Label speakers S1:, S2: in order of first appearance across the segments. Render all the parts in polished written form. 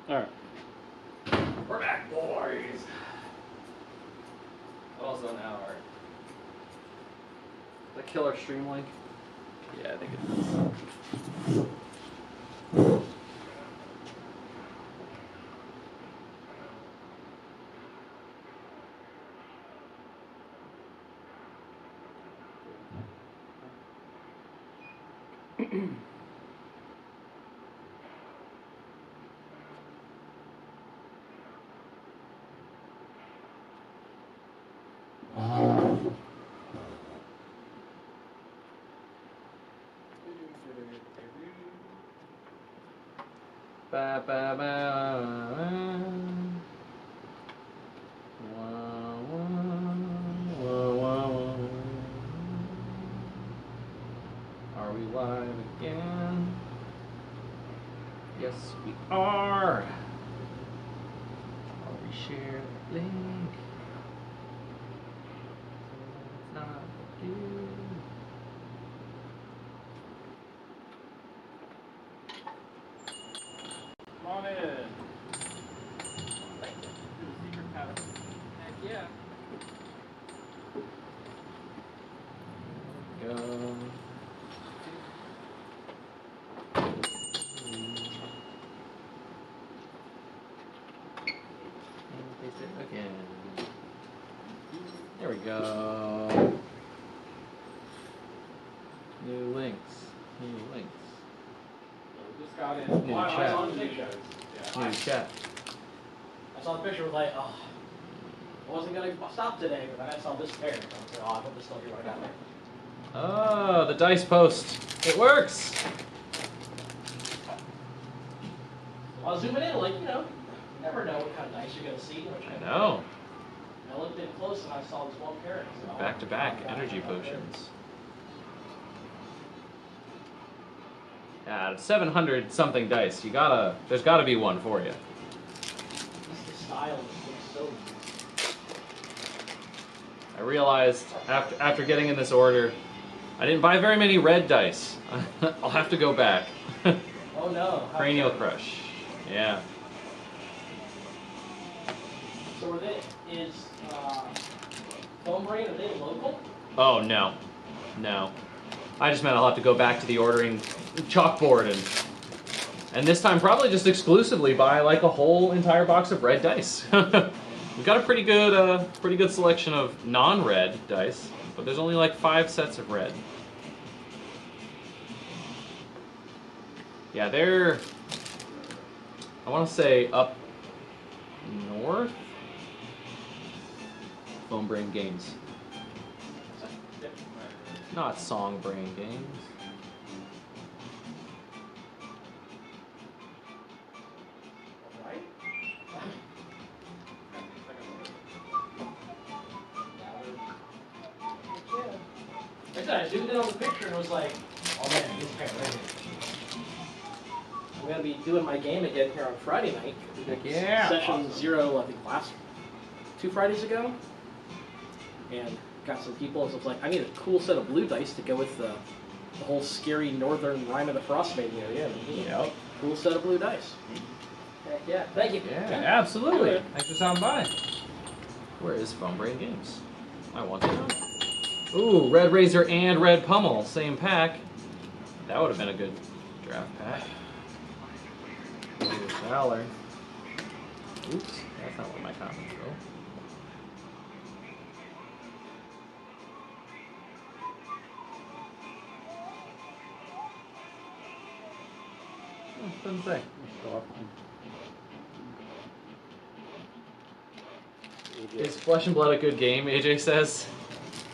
S1: Alright.
S2: We're back, boys! Also an hour. The killer stream link?
S3: Yeah, I think it is. Ba, ba, ba, wah, wah, wah, wah. Are we live again? Yes, we are. I'll reshare the link. It's not you.
S1: Come on in.
S2: Secret house. Heck yeah.
S3: Go. And paste it again. There we go. New links. New links.
S2: Just got in.
S3: New
S2: I
S3: chat.
S2: saw the picture.
S3: New chat.
S2: I saw the picture, was like, oh, I wasn't going to stop today, but then I saw this pair. I was like, oh, I hope it's still here when I got there.
S3: Oh, the dice post. It works.
S2: I'll zoom it in, like, you know, you never know what kind of dice you're going to see.
S3: I know.
S2: I looked in close and I saw this one pair. So
S3: Back to back energy potions. Yeah, 700 something dice. There's gotta be one for you.
S2: The style looks so.
S3: I realized after getting in this order, I didn't buy very many red dice. I'll have to go back.
S2: Oh no.
S3: Cranial Crush. Yeah.
S2: So is Foam Brain, are they local?
S3: Oh no. No. I just meant I'll have to go back to the ordering chalkboard and this time probably just exclusively buy like a whole entire box of red dice. We've got a pretty good selection of non-red dice, but there's only like 5 sets of red. Yeah, they're, I want to say up north. Foam Brain Games. Not Song Brain Games.
S2: Right? I zoomed in on the picture and was like, oh man, this pair right here. I'm going to be doing my game again here on Friday night.
S3: Yeah.
S2: Session 0, I think, last 2 Fridays ago. And got some people, so I was like, I need a cool set of blue dice to go with the whole scary northern Rime of the Frostmaiden area.
S3: Yep.
S2: Cool set of blue dice. Heck yeah. Thank you.
S3: Yeah, absolutely. Thanks for stopping by. Where is Foam Brain Games? I want to know. Ooh, Red Razor and Red Pummel, same pack. That would have been a good draft pack. Valor. Oops, that's not where my comments go. Oh, doesn't say. Is Flesh and Blood a good game? AJ says.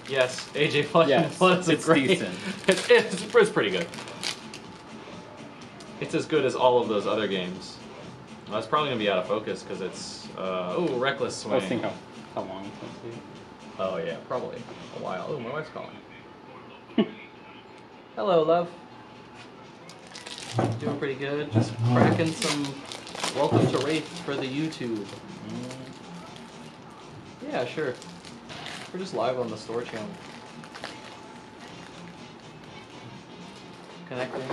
S3: Yes, AJ Flesh and Blood is
S1: it's
S3: great.
S1: decent.
S3: It's pretty good. It's as good as all of those other games. Well, it's probably gonna be out of focus because it's oh, Reckless Swing.
S1: Let's think how long it's going to be.
S3: Oh yeah, probably a while. Oh, my wife's calling. Hello, love. Doing pretty good. Just cracking some welcome to Rathe for the YouTube. Yeah, sure. We're just live on the store channel. Connecting.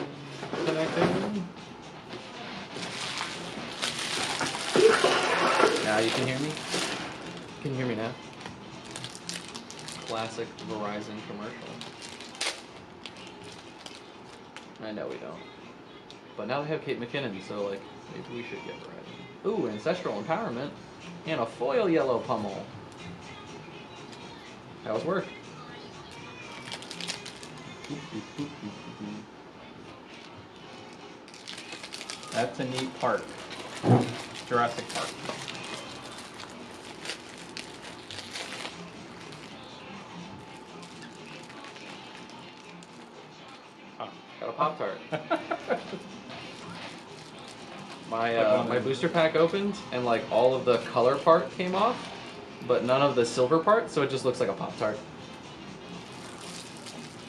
S3: Now you can hear me? Can you hear me now? Classic Verizon commercial. I know we don't. But now they have Kate McKinnon, so like maybe we should get Verizon. Ooh, ancestral empowerment and a foil yellow pummel. How's work?
S1: That's a neat park. Jurassic Park.
S3: Oh, got a Pop-Tart. My booster pack opened and like all of the color part came off, but none of the silver part, so it just looks like a Pop-Tart.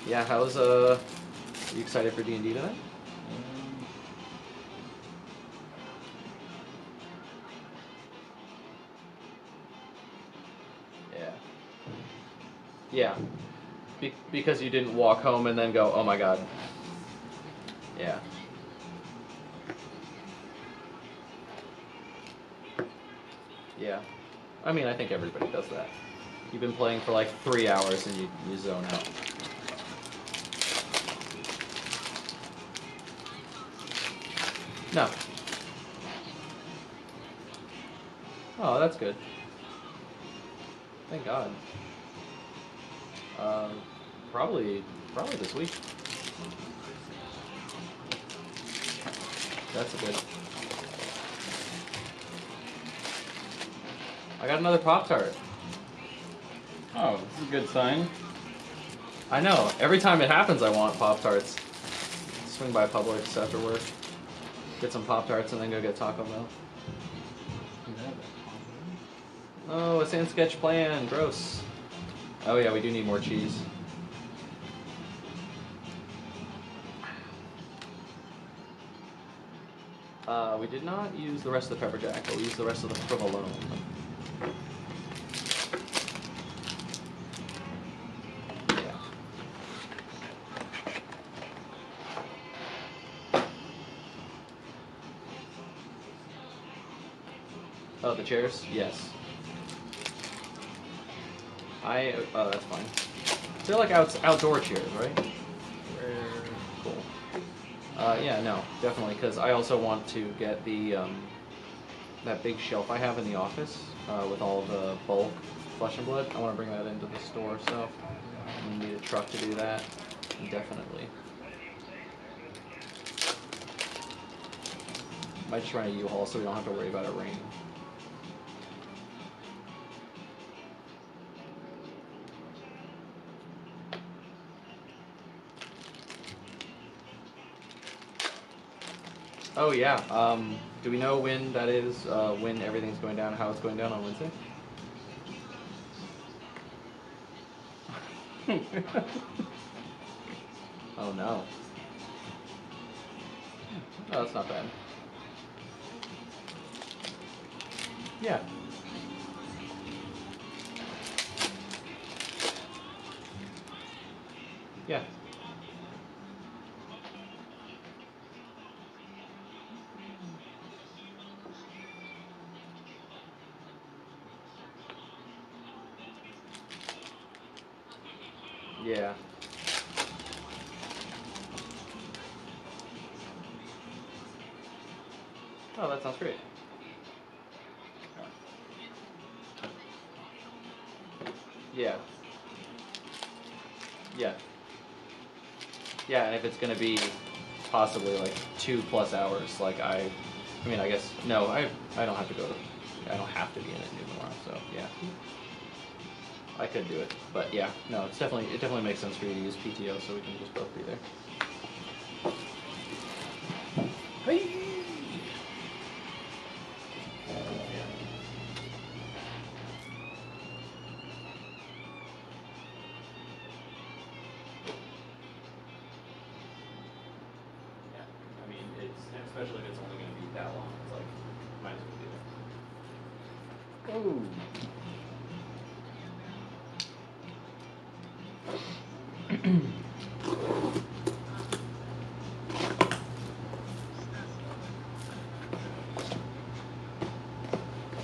S3: Yeah, how's you excited for D&D tonight? Yeah. Yeah. Because you didn't walk home and then go, oh my god. Yeah. Yeah. I mean, I think everybody does that. You've been playing for like 3 hours and you zone out. No. Oh, that's good. Thank God. Probably this week. That's good. I got another Pop-Tart.
S1: Oh, this is a good sign.
S3: I know. Every time it happens, I want Pop-Tarts. Swing by Publix after work. Get some Pop-Tarts and then go get Taco Bell. Oh, a sand sketch plan. Gross. Oh yeah, we do need more cheese. We did not use the rest of the pepper jack, but we used the rest of the provolone. Yeah. Oh, the chairs? Yes. Oh, that's fine. They're like outdoor chairs, right? Cool. Yeah, no, definitely, because I also want to get the, that big shelf I have in the office, with all the bulk Flesh and Blood. I want to bring that into the store, so we need a truck to do that, definitely. Might just rent a U-Haul so we don't have to worry about it raining. Oh yeah. Do we know when that is? When everything's going down? How it's going down on Wednesday? Oh no. Oh, that's not bad. Yeah. Yeah. Yeah. Oh, that sounds great. Yeah. Yeah. Yeah, and if it's gonna be possibly like 2+ hours, like I mean, I guess no, I don't have to go. I don't have to be in it noon tomorrow, so yeah. I could do it, but yeah, no, it definitely makes sense for you to use PTO, so we can just both be there.
S2: Hey.
S3: Yeah, I mean, especially if it's only going to be that long, it's like, might as well be there.
S1: Oh.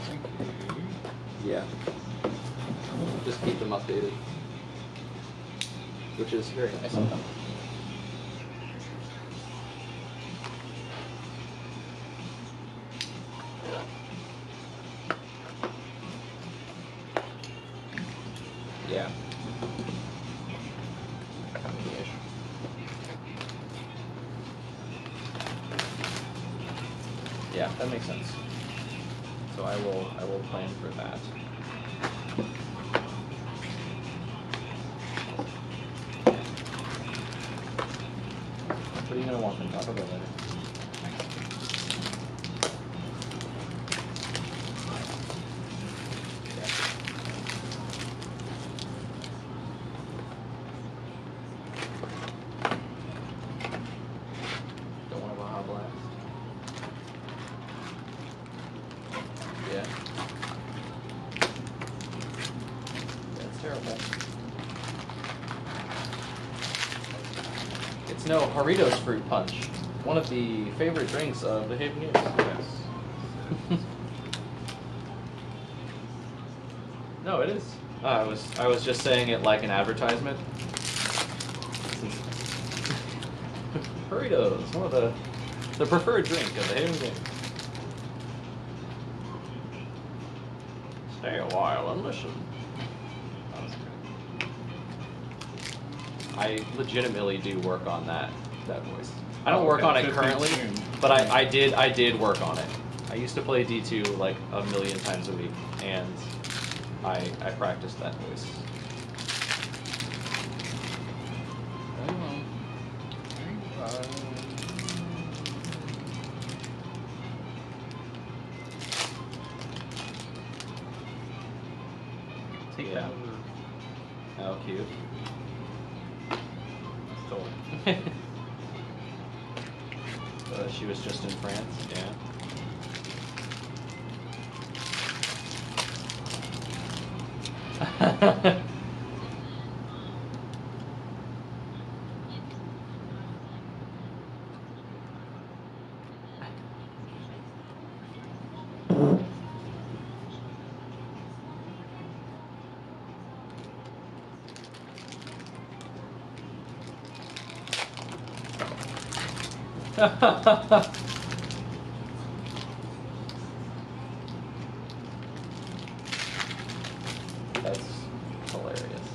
S1: Thank you.
S3: Yeah. Just keep them updated, which is very nice of them. Yeah. Yeah, that makes sense. So I will plan for that. What are you gonna want from Taco Bell later? Don't want a Baja Blast. Yeah. That's terrible. It's no Doritos Fruit Punch, one of the favorite drinks of the Haven Games. Yes. No, it is. I was just saying it like an advertisement. Doritos, one of the preferred drink of the Haven Games. Stay a while and listen. That was good. I legitimately do work on that voice. I don't work on it currently, but I did work on it. I used to play D2 like a million times a week, and I practiced that voice.
S1: Take
S3: Yeah. Oh, cute.
S1: Totally.
S3: She was just in France, yeah. That's hilarious.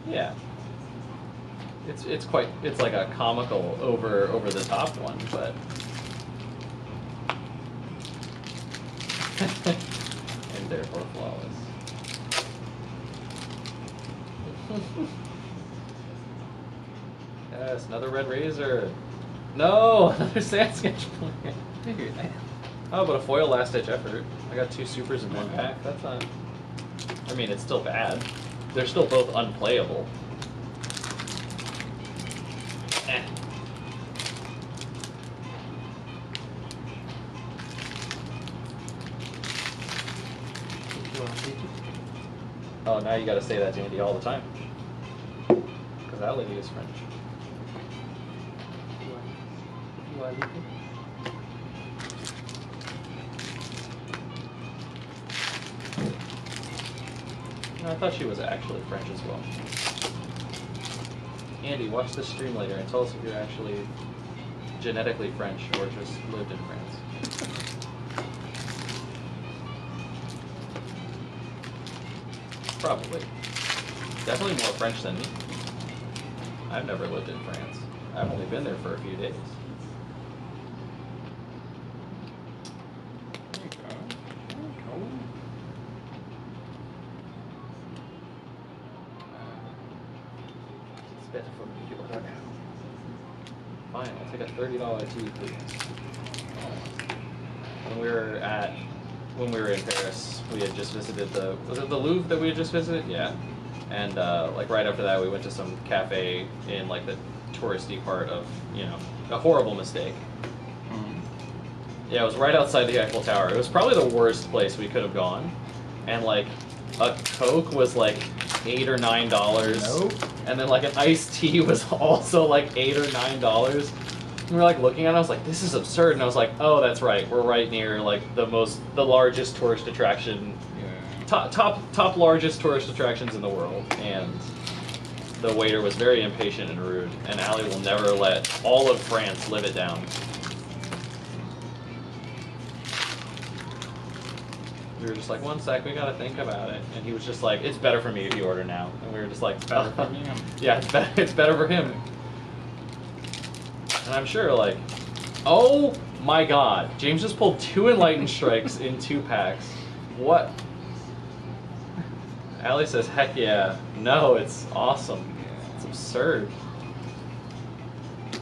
S3: Yeah. It's like a comical over the top one, but and therefore flawless. Yes, another red razor. No, another sand sketch plan. Oh, but a foil last ditch effort. I got 2 supers in one pack. That's not. I mean, it's still bad. They're still both unplayable. Eh. Oh, now you gotta say that to Andy all the time. Because that lady is French. No, I thought she was actually French as well. Andy, watch this stream later and tell us if you're actually genetically French or just lived in France. Probably. Definitely more French than me. I've never lived in France. I've only been there for a few days.
S1: There you go. There you go.
S3: It's better for me to order now. Fine, I'll take a $30 tea, please. When we were in Paris, we had just visited was it the Louvre that we had just visited? Yeah. And like right after that, we went to some cafe in like the touristy part of, a horrible mistake. Yeah, it was right outside the Eiffel Tower. It was probably the worst place we could have gone. And like a Coke was like $8 or $9.
S1: Nope.
S3: And then like an iced tea was also like $8 or $9. we were like looking at it, I was like, this is absurd. And I was like, oh, that's right. We're right near like the largest tourist attraction, top largest tourist attractions in the world. And the waiter was very impatient and rude. And Allie will never let all of France live it down. We were just like, one sec, we gotta think about it. And he was just like, it's better for me if you order now. And we were just like,
S1: Better for me?
S3: yeah, it's better for him. And I'm sure, like, oh my god, James just pulled 2 Enlightened Strikes in 2 packs. What? Allie says, heck yeah. No, it's awesome. It's absurd.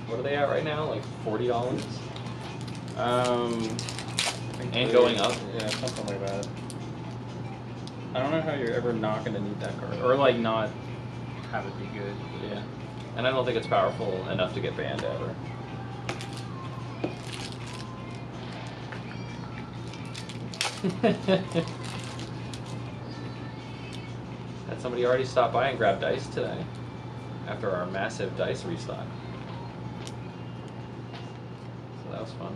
S3: What are they at right now? Like $40? And going up?
S1: Yeah, something like that. I don't know how you're ever not going to need that card. Or, like, not have it be good.
S3: Yeah. And I don't think it's powerful enough to get banned ever. Had somebody already stop by and grab dice today after our massive dice restock. So that was fun.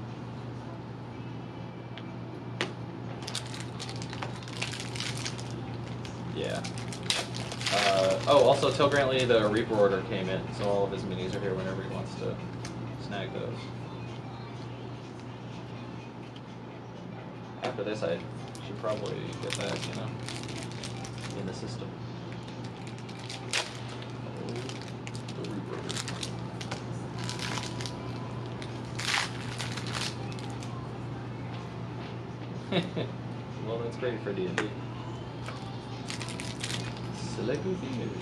S3: Yeah. Oh, also tell Grantley the Reaper order came in, so all of his minis are here whenever he wants to snag those. After this, I should probably get that, you know, in the system. Oh, the Reaper. Well, that's great for D&D. Select community.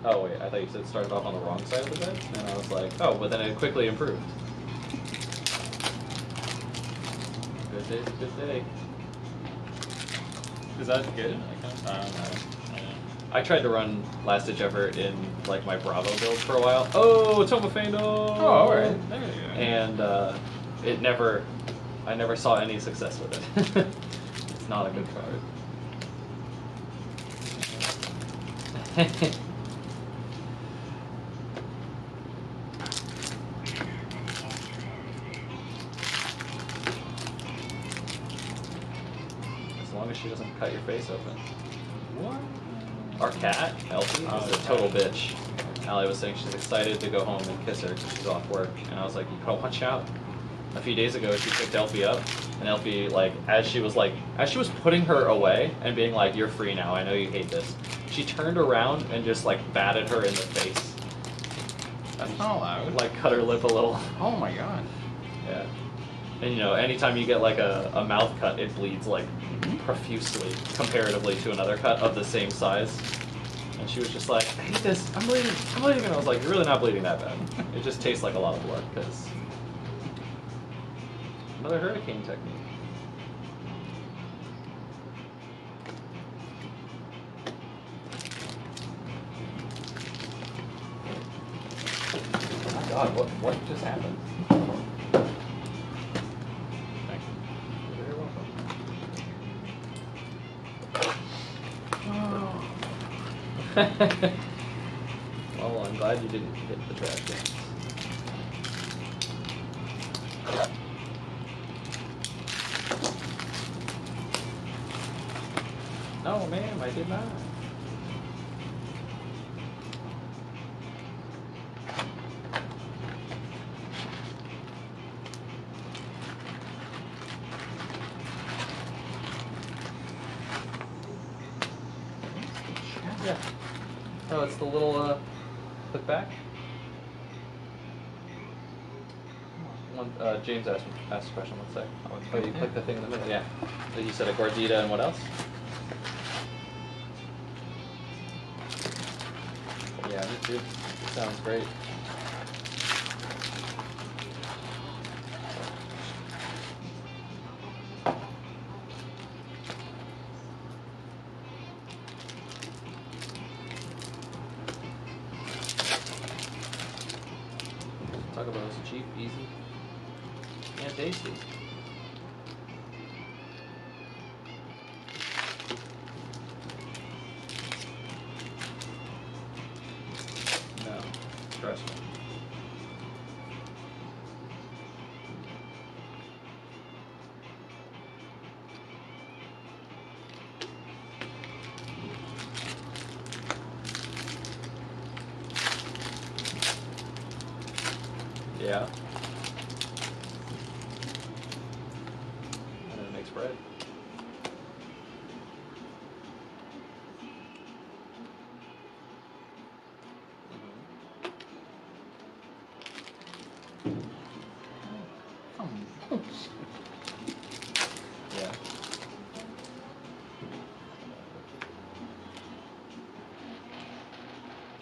S3: Oh wait, I thought you said it started off on the wrong side of the bed, and I was like, oh, but then it quickly improved. Good day, good day.
S1: Is that good? I don't know.
S3: I tried to run Last Ditch Effort in like my Bravo build for a while. Oh, Tomofano!
S1: Oh, alright. There you go.
S3: And I never saw any success with it. It's not a good card. As long as she doesn't cut your face open.
S1: What?
S3: Our cat, Elfie, is a total bitch. Allie was saying she's excited to go home and kiss her because she's off work. And I was like, you gotta watch out. A few days ago, she picked Elfie up, and Elfie, like, as she was putting her away and being like, you're free now, I know you hate this, she turned around and just, like, batted her in the face.
S1: That's not allowed.
S3: Like, cut her lip a little.
S1: Oh my god.
S3: Yeah. And, you know, anytime you get, like, a mouth cut, it bleeds, like, profusely, comparatively to another cut of the same size. And she was just like, I hate this, I'm bleeding. And I was like, you're really not bleeding that bad. It just tastes like a lot of blood, because... Another hurricane technique. Oh my god, what just happened? Thank you. You're very welcome. Well, I'm glad you didn't hit the trash cans. No, ma'am, I did not. Yeah. Oh, it's the little click back. James asked a question. One sec. Oh, you click the thing in the middle. Yeah. So you said a gordita and what else? Yeah, me too. Sounds great. Talk about those cheap, easy, and tasty. Yeah. And then it makes bread. Yeah.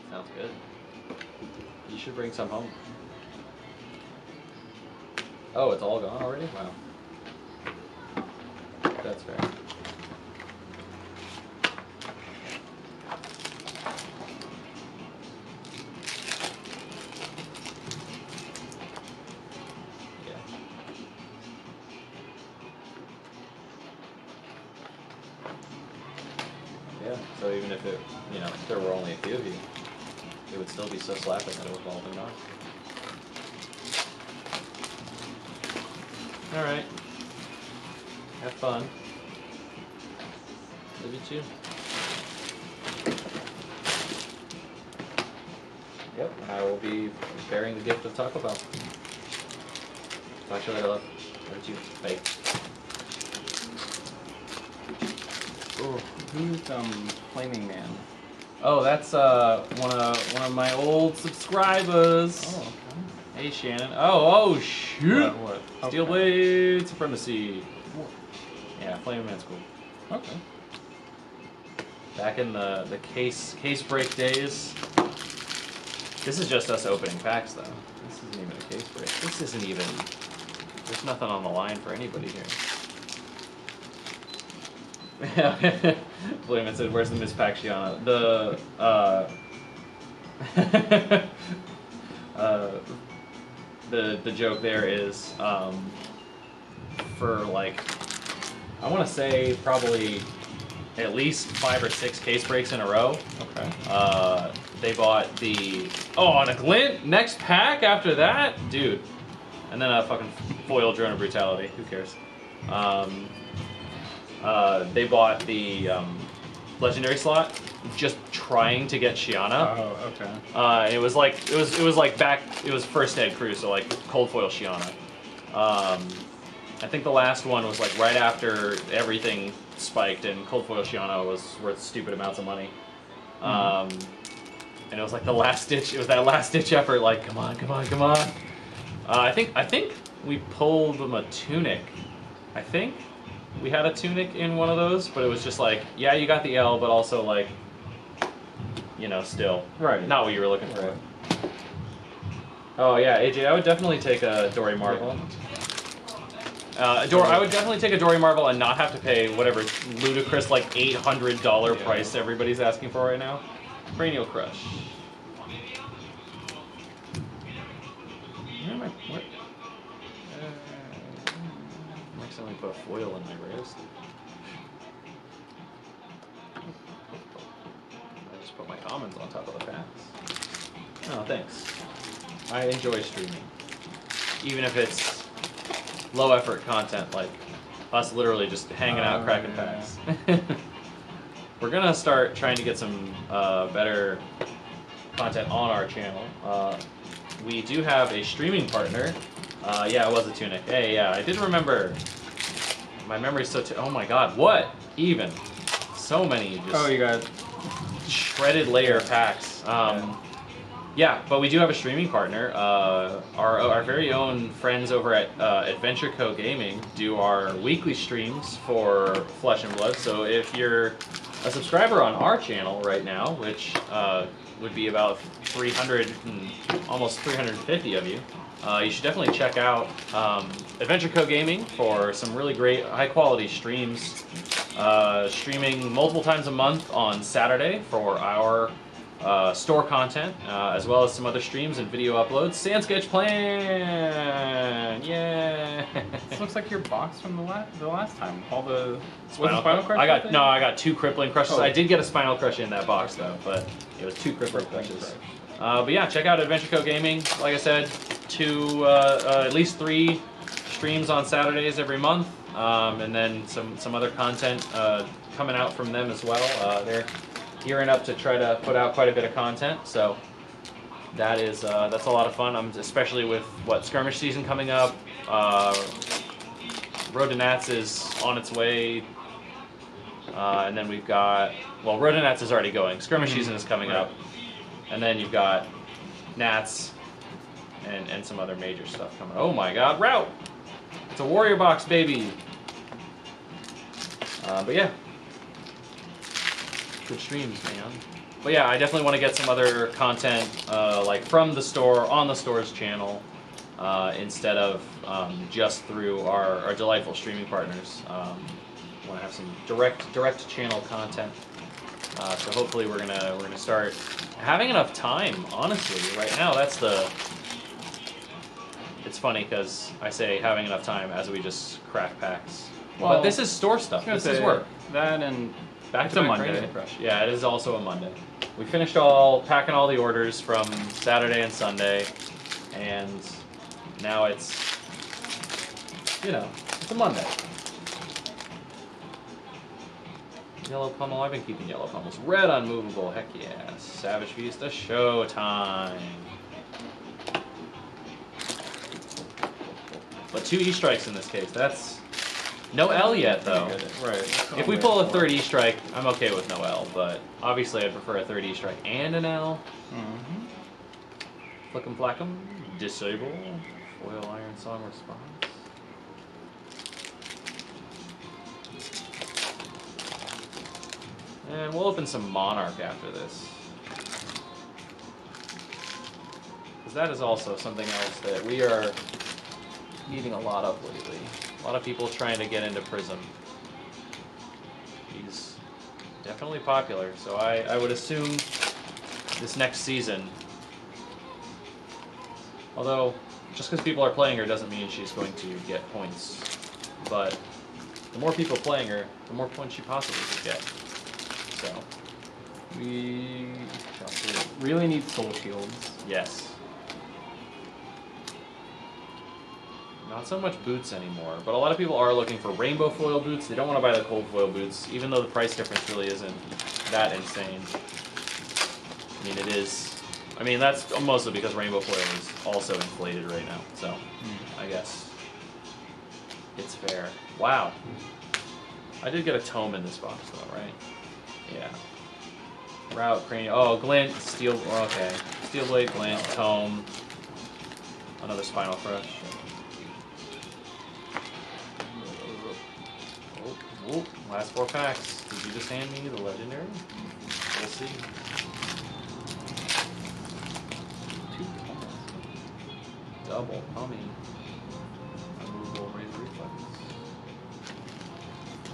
S3: Sounds good. You should bring some home. Oh, it's all gone already? Wow. That's fair. Yeah. Yeah, so even if it, you know, if there were only a few of you, it would still be so slapping that it would all be gone. Alright. Have fun. Love you too. Yep, and I will be bearing the gift of Taco Bell. Talk to you later, love. Love you. Bye.
S1: Oh, who's Flaming Man?
S3: Oh, that's one of my old subscribers.
S1: Oh, okay.
S3: Hey Shannon. Oh shoot!
S1: What?
S3: Steel
S1: Okay.
S3: Blade Supremacy. Yeah, Flaming Man's cool.
S1: Okay.
S3: Back in the case break days. This is just us opening packs though. This isn't even a case break. This isn't even. There's nothing on the line for anybody here. Flamin said, "Where's the Miss Pack Shiana?" The joke there is for like I want to say probably at least 5 or 6 case breaks in a row.
S1: Okay.
S3: They bought the on a glint next pack after that, dude, and then a fucking foil drone of brutality. Who cares? They bought the legendary slot, just trying to get Shiana.
S1: Oh, okay.
S3: It was like it was first Ed Crew, so like cold foil Shiana. I think the last one was like right after everything spiked and cold foil Shiana was worth stupid amounts of money. And it was like the last ditch. It was that last ditch effort. Like, come on. I think we pulled them a tunic. I think we had a tunic in one of those, but it was just like, yeah, you got the L, but also like, you know, still
S1: Right.
S3: not what you were looking for.
S1: Right.
S3: Oh yeah, AJ, I would definitely take a Dory Marvel. I would definitely take a Dory Marvel and not have to pay whatever ludicrous like $800 price everybody's asking for right now. Cranial Crush. Where am I? Where? I accidentally put a foil in my wrist. I just put my commons on top of the packs. Oh, thanks. I enjoy streaming. Even if it's low effort content like us literally just hanging out cracking packs. We're gonna start trying to get some better content on our channel. We do have a streaming partner. Yeah, it was a tunic. Hey, yeah, I did remember. My memory's so oh my god, what? Even. So many just
S1: Oh, you got
S3: shredded layer packs. Yeah, but we do have a streaming partner. Our very own friends over at Adventure Co Gaming do our weekly streams for Flesh and Blood. So if you're a subscriber on our channel right now, which would be about 300 and almost 350 of you, you should definitely check out Adventure Co Gaming for some really great high quality streams. Streaming multiple times a month on Saturday for our store content, as well as some other streams and video uploads. Sand Sketch Plan! Yeah!
S1: This looks like your box from the last time. All the
S3: Spinal
S1: Crush.
S3: I got 2 Crippling Crushes.
S1: Oh.
S3: I did get a Spinal Crush in that box though, but it was 2 Crippling Crushes. But yeah, check out Adventure Co Gaming. Like I said, at least 3 streams on Saturdays every month, and then some other content coming out from them as well. They're gearing up to try to put out quite a bit of content, so that is that's a lot of fun. Especially with skirmish season coming up. Road to Nats is on its way, and then we've got Road to Nats is already going. Skirmish season is coming up, and then you've got Nats and some other major stuff coming. Oh my God, Route! It's a Warrior box, baby. But yeah, good streams, man. But yeah, I definitely want to get some other content like from the store on the store's channel instead of just through our delightful streaming partners. Want to have some direct channel content. So hopefully we're gonna start having enough time. Honestly, right now that's the. It's funny because I say having enough time as we just crack packs.
S1: Well,
S3: but this is store stuff. This is work.
S1: That and
S3: Back
S1: it's
S3: to
S1: a
S3: back
S1: Monday.
S3: Crazy Crush. Yeah, it is also a Monday. We finished packing all the orders from Saturday and Sunday, and now it's it's a Monday. Yellow pummel. I've been keeping yellow pummels. Red unmovable. Heck yeah. Savage Vista showtime. But 2 E-strikes in this case. That's no L yet, though.
S1: Right.
S3: If we pull a 3rd E-strike, I'm okay with no L, but obviously I'd prefer a 3rd E-strike and an L. Flickem Flackem. Disable. Foil Iron Song response. And we'll open some Monarch after this. Because that is also something else that we are needing a lot of lately. A lot of people trying to get into Prism. He's definitely popular, so I would assume this next season. Although, just because people are playing her doesn't mean she's going to get points. But the more people playing her, the more points she possibly could get. So,
S1: We shall see. Really need soul shields.
S3: Yes. Not so much boots anymore, but a lot of people are looking for rainbow foil boots. They don't want to buy the cold foil boots, even though the price difference really isn't that insane. I mean, it is. I mean, that's mostly because rainbow foil is also inflated right now, so I guess it's fair. Wow. I did get a tome in this box, though, right? Yeah. Route, Crane. Oh, Glint, Steel. Okay. Steel Blade, Glint, Tome. Another Spinal Crush. Oh, last 4 packs. Did you just hand me the legendary? We'll see.
S1: 2 pummels.
S3: Double Pummy. Unmovable Razor Reflex.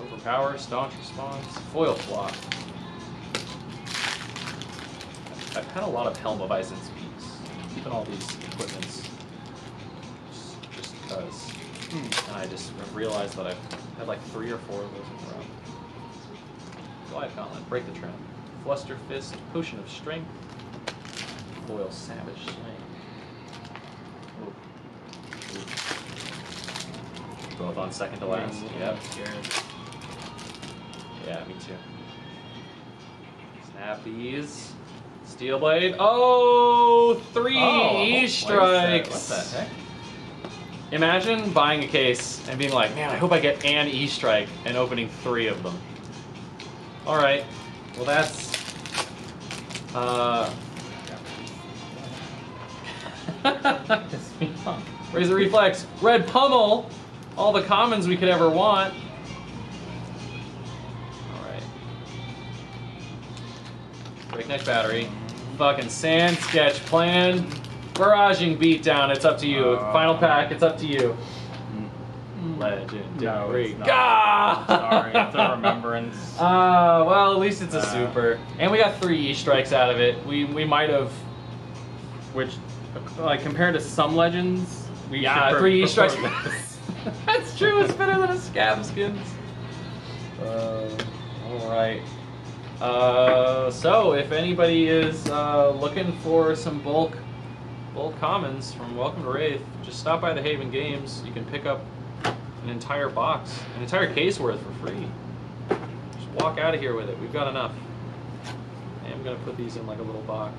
S3: Overpower, Staunch Response. Foil Flock. I've had a lot of Helm of Ice and Speaks. Keeping all these equipments just because. And I just realized that I've had like 3 or 4 of those in a row. Goliath Gauntlet, Break the Trend. Fluster Fist, Potion of Strength. Foil Savage Sling. Both on second to last. Yep. Yeah, me too. Snap these. Steel Blade. Oh, 3 E-strikes.
S1: What the heck?
S3: Imagine buying a case and being like, man, I hope I get an E-strike, and opening 3 of them. Alright. Well, that's... Razor Reflex. Red Pummel. All the commons we could ever want. Alright. Breakneck Battery. Fucking Sand Sketch Plan. Barraging Beatdown, it's up to you. Final pack, it's up to you. Legendary.
S1: No, it's not.
S3: Gah!
S1: Sorry, it's a remembrance.
S3: Well, at least it's a super. And we got 3 E-strikes out of it. We might have...
S1: Which, like, compared to some legends, we
S3: Yeah,
S1: should
S3: 3
S1: prefer
S3: E-strikes.
S1: this.
S3: That's true, it's better than a Scab Skins. Alright. So, if anybody is looking for some bulk commons from Welcome to Rathe, just stop by the Haven Games. You can pick up an entire box, an entire case worth for free. Just walk out of here with it. We've got enough. I am going to put these in like a little box.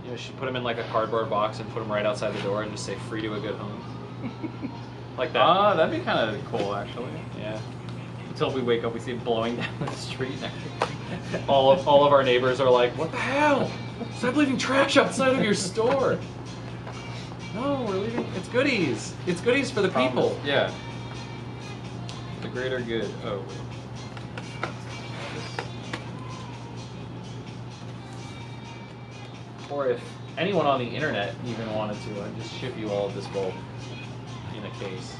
S3: You know, she put them in like a cardboard box and put them right outside the door and just say "free to a good home." Like that.
S1: Ah, that'd be kind of cool, actually.
S3: Yeah.
S1: Until we wake up, we see it blowing down the street.
S3: All of our neighbors are like, "What the hell? Stop leaving trash outside of your store." No, we're leaving. It's goodies. It's goodies for the people.
S1: Yeah. The greater good. Oh. Wait.
S3: Or if anyone on the internet even wanted to, I'd just ship you all of this bulb in a case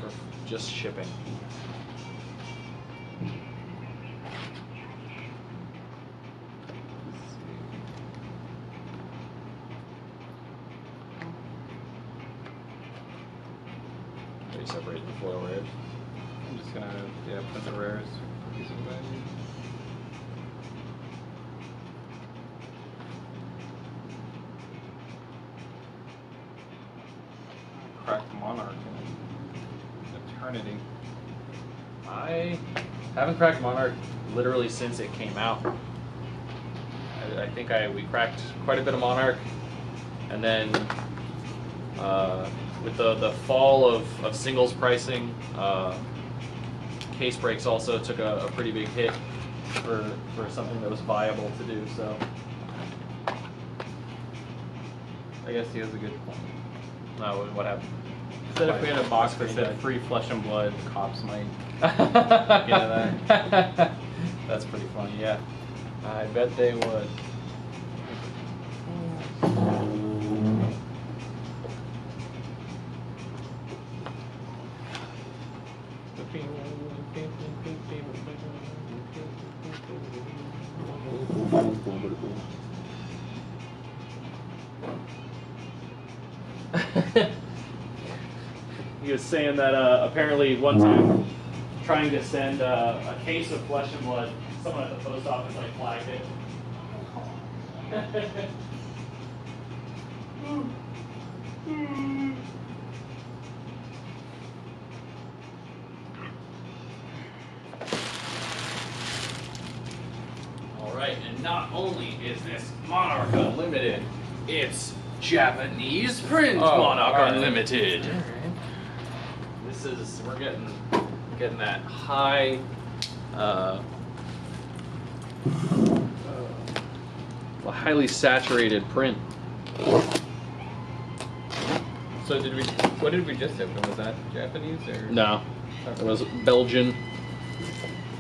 S3: for just shipping. Are you separating the foil rares?
S1: I'm just gonna put the rares piece of value. Cracked Monarch in eternity.
S3: I haven't cracked Monarch literally since it came out. I think we cracked quite a bit of Monarch, and then with the fall of singles pricing, case breaks also took a pretty big hit for something that was viable to do. So
S1: I guess he has a good point.
S3: no, what happened?
S1: Said if we had a box that said free flesh and blood, the cops might get at that.
S3: That's pretty funny, yeah. I bet they would. He was saying that apparently one time trying to send a case of flesh and blood, someone at the post office like flagged it. Alright, and not only is this Monarch Unlimited, it's Japanese print Monarch Unlimited. This is, we're getting that high highly saturated print.
S1: So what did we just open? Was that Japanese or?
S3: No, it was Belgian.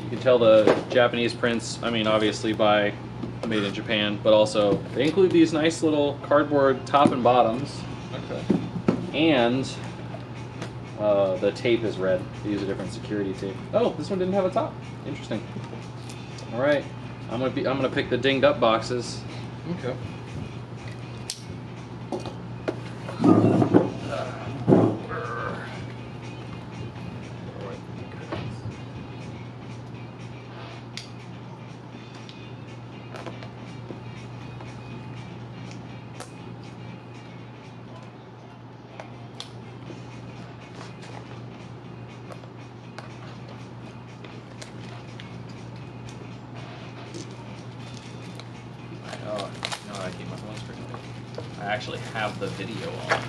S3: You can tell the Japanese prints, I mean obviously made in Japan, but also they include these nice little cardboard top and bottoms.
S1: Okay.
S3: And the tape is red. They use a different security tape. Oh, this one didn't have a top. Interesting. All right, I'm gonna pick the dinged up boxes.
S1: Okay.
S3: I actually have the video on,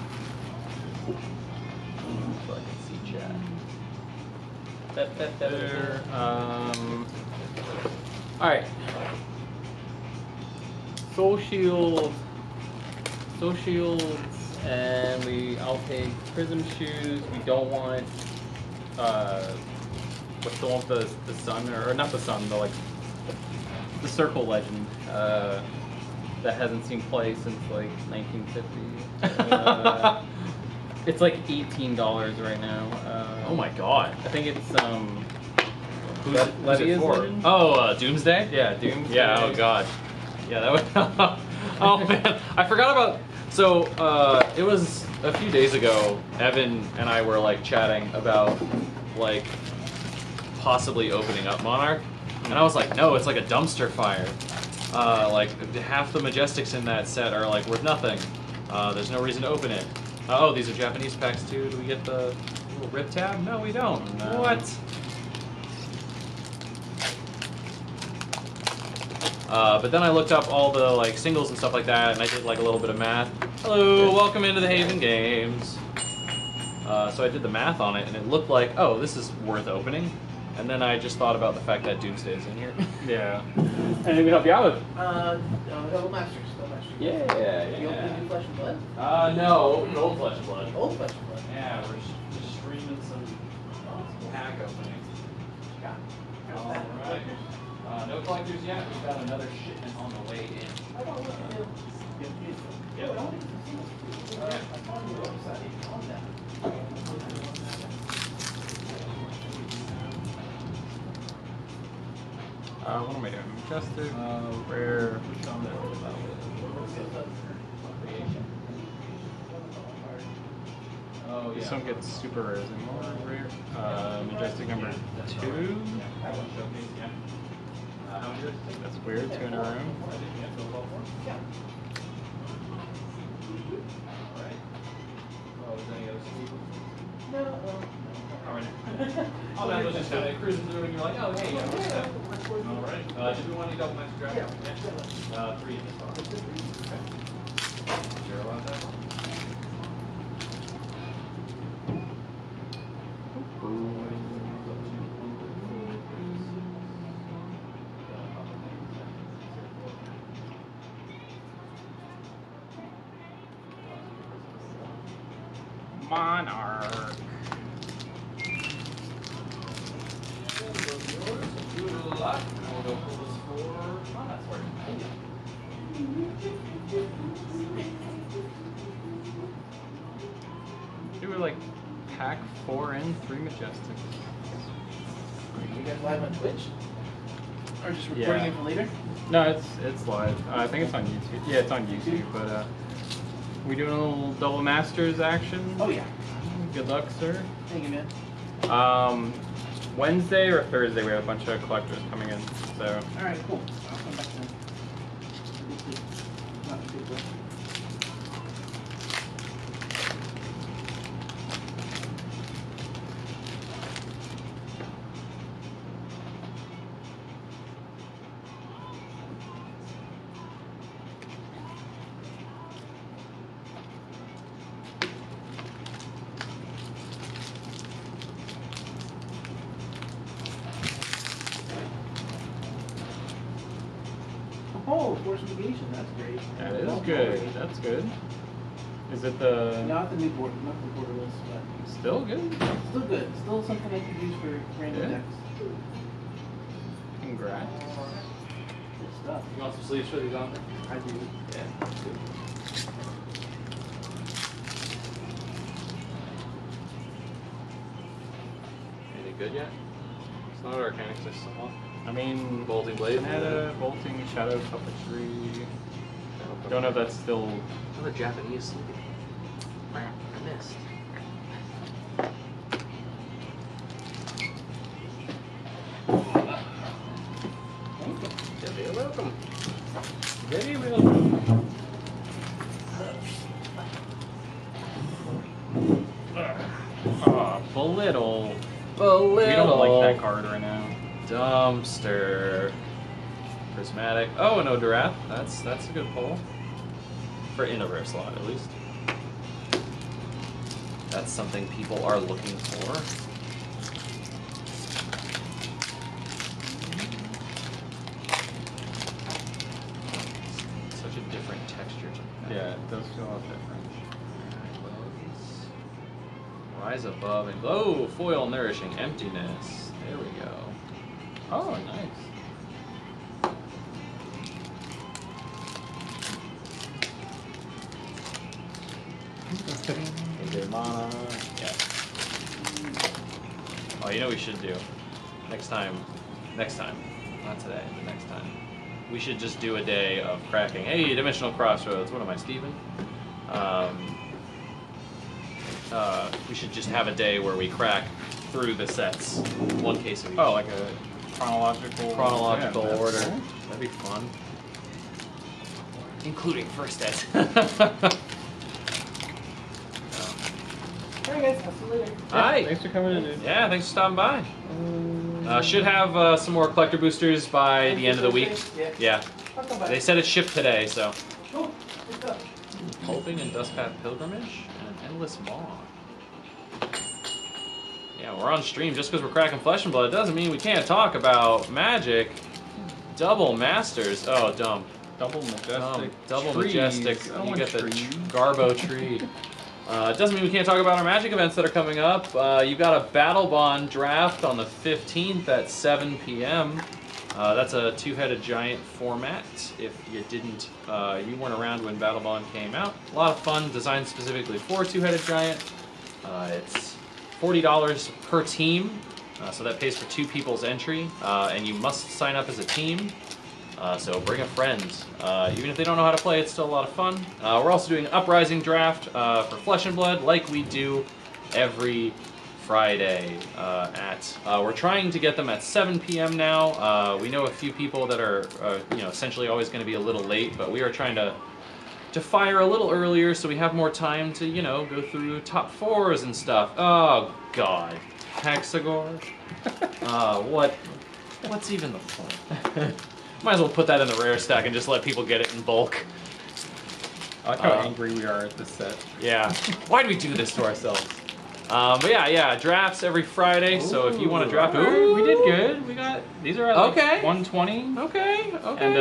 S3: so I can see chat.
S1: There. All right. Socials, and I'll take Prism shoes. We don't want what's the one with the sun, or not the sun, but like the Circle Legend. That hasn't seen play since like 1950. It's like $18 right now.
S3: Oh my god!
S1: I think it's
S3: Who's it for?
S1: Legend?
S3: Oh, Doomsday?
S1: Yeah, Doomsday.
S3: Yeah. Oh god. Yeah, that would. Oh man, I forgot about. So it was a few days ago. Evan and I were like chatting about like possibly opening up Monarch, and I was like, no, it's like a dumpster fire. Like half the Majestics in that set are like worth nothing. There's no reason to open it. Oh, these are Japanese packs too. Do we get the little rip tab? No, we don't.
S1: No.
S3: What? But then I looked up all the like singles and stuff like that, and I did like a little bit of math. Hello, welcome into the Haven Games. So I did the math on it, and it looked like, oh, this is worth opening. And then I just thought about the fact that Doomsday is in here.
S1: Yeah. Anything we help you out with?
S4: Double Masters.
S3: Yeah.
S4: You open New Flesh and Blood?
S3: No, Old Flesh and Blood.
S4: Old Flesh and Blood.
S3: Yeah, we're just streaming some pack opening.
S4: Got it.
S3: Alright. No collectors yet. We've got another shipment on the way in.
S4: I don't know.
S3: Yep.
S4: I don't think
S3: Alright.
S4: I found your website on that.
S1: What am I doing? Majestic, rare. Which one
S3: Oh, yeah.
S1: This one gets super rares anymore. Rare. Majestic number 2. That's weird. 2 in a room.
S3: Oh, that was just kind of cruising through, and you're like, oh, hey, yeah, what's that? All right. Did we want any double master draft? Yeah. 3 in this box. Okay. 0 on that.
S1: Monarch.
S3: Good luck. We'll go pull this for Monarch's work.
S1: Do we like pack 4 in 3 Majestics?
S4: You guys live on Twitch? Or just recording
S1: Yeah.
S4: it for later?
S1: No, it's live. I think it's on YouTube. Yeah, it's on YouTube. But we doing a little double masters action.
S4: Oh yeah.
S1: Good luck, sir.
S4: Thank you, man.
S1: Wednesday or Thursday we have a bunch of collectors coming in. So
S4: Alright, cool. I'll come back then. Not a big deal. Oh, Force Mitigation, that's great.
S1: that is good. That's good. Is it the
S4: Not the new board, not the borderless, but
S1: still good?
S4: still good. Still something I could use for random
S1: Yeah.
S4: decks.
S1: Congrats.
S4: Good stuff.
S3: You want some sleeves for these on?
S4: I do.
S3: Yeah. Anything good yet? It's not Arcanic, I saw.
S1: I mean,
S3: Bolting Blade.
S1: Meta, Bolting, Shadow Puppetry. Don't know if that's still.
S3: Another Japanese sleeve. I missed. Yeah, you're welcome.
S1: Very welcome. Belittle.
S3: Belittle.
S1: We don't like that card right now.
S3: Dumpster. Prismatic. Oh, and Rathe. That's a good pull. For in a rare slot, at least. That's something people are looking for. Such a different texture to the
S1: Yeah, it does feel a lot different.
S3: Rise above and glow. Foil nourishing emptiness. There we go.
S1: Oh, nice.
S3: Good mana. Yeah. Oh, you know what we should do? Next time. Not today, but next time. We should just do a day of cracking. Hey, Dimensional Crossroads. What am I, Steven? We should just have a day where we crack through the sets. One case of each.
S1: Oh, like a chronological
S3: Chronological
S1: yeah,
S3: order.
S1: that's cool.
S3: That'd be fun. Including first ed.
S4: Alright guys, I'll see you later.
S3: Hi.
S1: Thanks for coming in, dude.
S3: Yeah, thanks for stopping by. Should have some more collector boosters by the end of the week.
S4: Yeah.
S3: Yeah.
S4: I'll come back.
S3: They said it shipped today, so.
S4: Oh, it's up.
S3: Hoping and Dustpath Pilgrimage and an Endless Maw. Yeah, we're on stream just because we're cracking Flesh and Blood. Doesn't mean we can't talk about Magic. Double Masters. Oh, dumb.
S1: Double Majestic.
S3: Double
S1: trees.
S3: Majestic.
S1: I
S3: You
S1: want
S3: get the
S1: trees.
S3: Garbo tree. It doesn't mean we can't talk about our Magic events that are coming up. You've got a Battle Bond draft on the 15th at 7 p.m. That's a two-headed giant format. If you didn't, you weren't around when Battle Bond came out. A lot of fun, designed specifically for two-headed giant. It's $40 per team, so that pays for 2 people's entry, and you must sign up as a team. So bring a friend. Even if they don't know how to play, it's still a lot of fun. We're also doing an Uprising draft for Flesh and Blood, like we do every Friday. We're trying to get them at 7 p.m. now. We know a few people that are, essentially always going to be a little late, but we are trying to fire a little earlier so we have more time to, go through top 4s and stuff. Oh God, Hexagore. What's even the point? Might as well put that in the rare stack and just let people get it in bulk.
S1: I like how angry we are at this set.
S3: Yeah. Why do we do this to ourselves? But yeah, drafts every Friday. So if you want to draft,
S1: alright,
S3: ooh,
S1: we did good. We got these are at like
S3: Okay.
S1: 120.
S3: Okay.
S1: And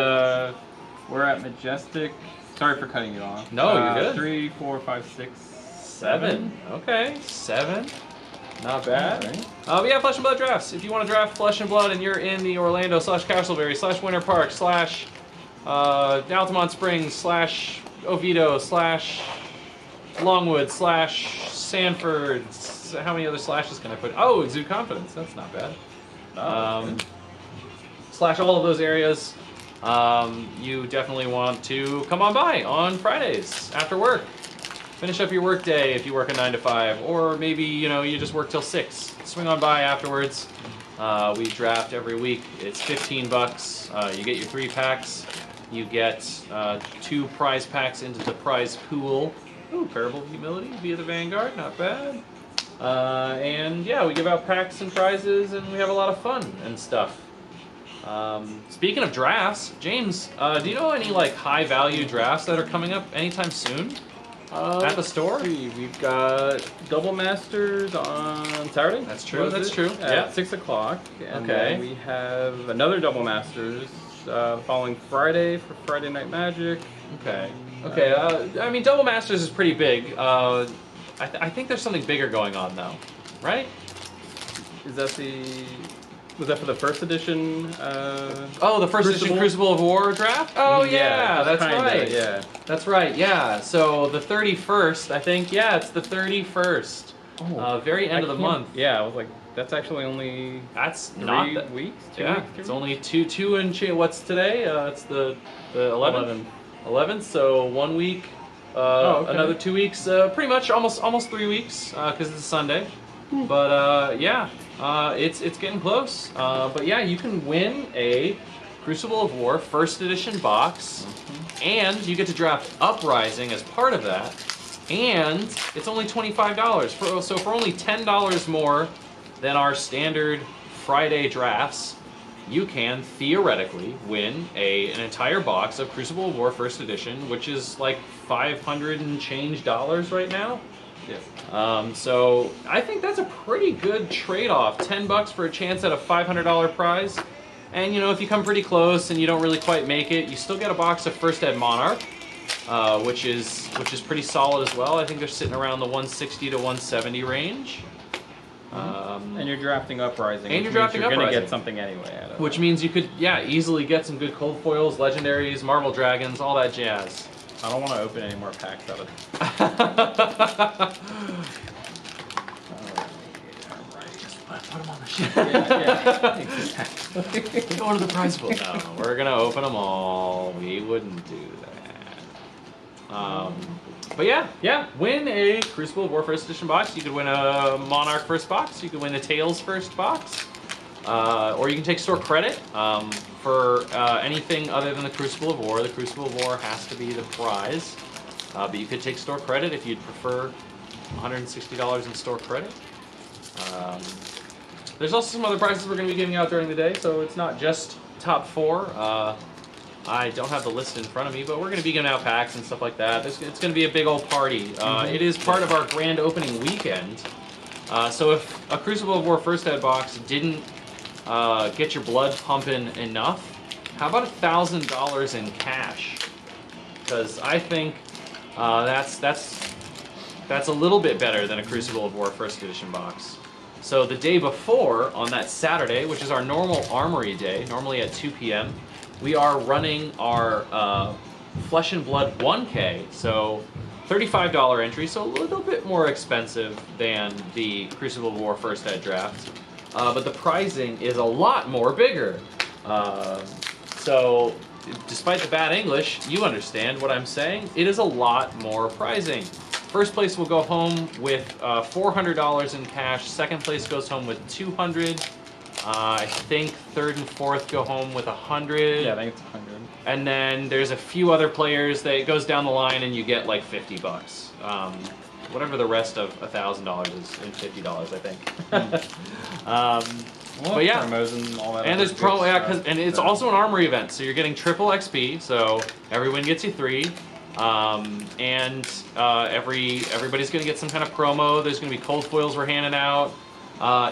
S1: we're at Majestic. Sorry for cutting you off.
S3: No, you're good.
S1: 3, 4, 5, 6,
S3: 7. Okay, 7. Not bad.
S1: Alright.
S3: We have Flesh and Blood drafts. If you want to draft Flesh and Blood and you're in the Orlando /Castleberry /Winter Park /Altamont Springs /Oviedo /Longwood /Sanford. How many other slashes can I put? Oh, Exude Confidence. That's not bad. Slash all of those areas. You definitely want to come on by on Fridays after work. Finish up your work day if you work a 9 to 5, or maybe you just work till 6. Swing on by afterwards. We draft every week. It's $15. You get your 3 packs. You get 2 prize packs into the prize pool. Ooh, Parable of Humility via the Vanguard, not bad. And yeah, we give out packs and prizes, and we have a lot of fun and stuff. Speaking of drafts, James, do you know any high value drafts that are coming up anytime soon? At the store?
S1: Let's see. We've got Double Masters on Saturday.
S3: That's true,
S1: Was
S3: that's
S1: it?
S3: true.
S1: At
S3: Yeah.
S1: 6 o'clock. And
S3: Okay.
S1: then we have another Double Masters following Friday for Friday Night Magic.
S3: Okay. Okay. I mean, Double Masters is pretty big. I think there's something bigger going on though, right?
S1: Is that was that for the first edition?
S3: Oh, the first edition Crucible of War draft? Oh yeah, that's
S1: kinda,
S3: right.
S1: Yeah.
S3: That's right. Yeah. So the 31st, I think. Yeah, it's the 31st. Very end of the month.
S1: Yeah, I was like, that's actually only
S3: That's
S1: 3
S3: not that.
S1: weeks. 2
S3: Yeah,
S1: weeks.
S3: it's only two and change. What's today? It's the 11th. 11th. So 1 week.
S1: Okay.
S3: Another 2 weeks. Pretty much almost 3 weeks because it's a Sunday. But yeah, it's getting close. But yeah, you can win a Crucible of War first edition box, and you get to draft Uprising as part of that. And it's only $25. So for only $10 more than our standard Friday drafts, you can theoretically win an entire box of Crucible of War first edition, which is like $500 and change right now.
S1: Yes.
S3: So I think that's a pretty good trade-off. $10 for a chance at a $500 prize. And if you come pretty close and you don't really quite make it, you still get a box of First Ed Monarch, which is pretty solid as well. I think they're sitting around the 160 to 170 range.
S1: And you're drafting Uprising.
S3: And
S1: which
S3: you're
S1: means
S3: drafting
S1: you're gonna
S3: Uprising.
S1: get something anyway out of
S3: Which
S1: it.
S3: means you could, easily get some good cold foils, legendaries, Marvel Dragons, all that jazz.
S1: I don't want to open any more packs out of it.
S3: Put them on the ship.
S1: Yeah, exactly.
S3: Go to the prize pool. No, we're gonna open them all. We wouldn't do that. But yeah, win a Crucible of War first edition box. You could win a Monarch first box. You could win a Tales first box. Or you can take store credit for anything other than the Crucible of War. The Crucible of War has to be the prize. But you could take store credit if you'd prefer $160 in store credit. There's also some other prizes we're going to be giving out during the day, so it's not just top 4. I don't have the list in front of me, but we're going to be giving out packs and stuff like that. It's going to be a big old party. It is part of our grand opening weekend. So if a Crucible of War First Ed box didn't get your blood pumping enough, how about $1,000 in cash? Because I think that's a little bit better than a Crucible of War First Edition box. So the day before, on that Saturday, which is our normal Armory day, normally at 2 p.m., we are running our Flesh and Blood 1K, so $35 entry, so a little bit more expensive than the Crucible of War First Ed draft. But the pricing is a lot more bigger. So, despite the bad English, you understand what I'm saying. It is a lot more pricing. First place will go home with $400 in cash. Second place goes home with $200. I think third and fourth go home with $100.
S1: Yeah, I think it's 100.
S3: And then there's a few other players that it goes down the line and you get like $50. Whatever the rest of $1,000 is in $50, I think. But yeah,
S1: promos and all that.
S3: and there's promo, yeah, and it's also an armory event, so you're getting triple XP. So every win gets you 3, everybody's gonna get some kind of promo. There's gonna be cold foils we're handing out.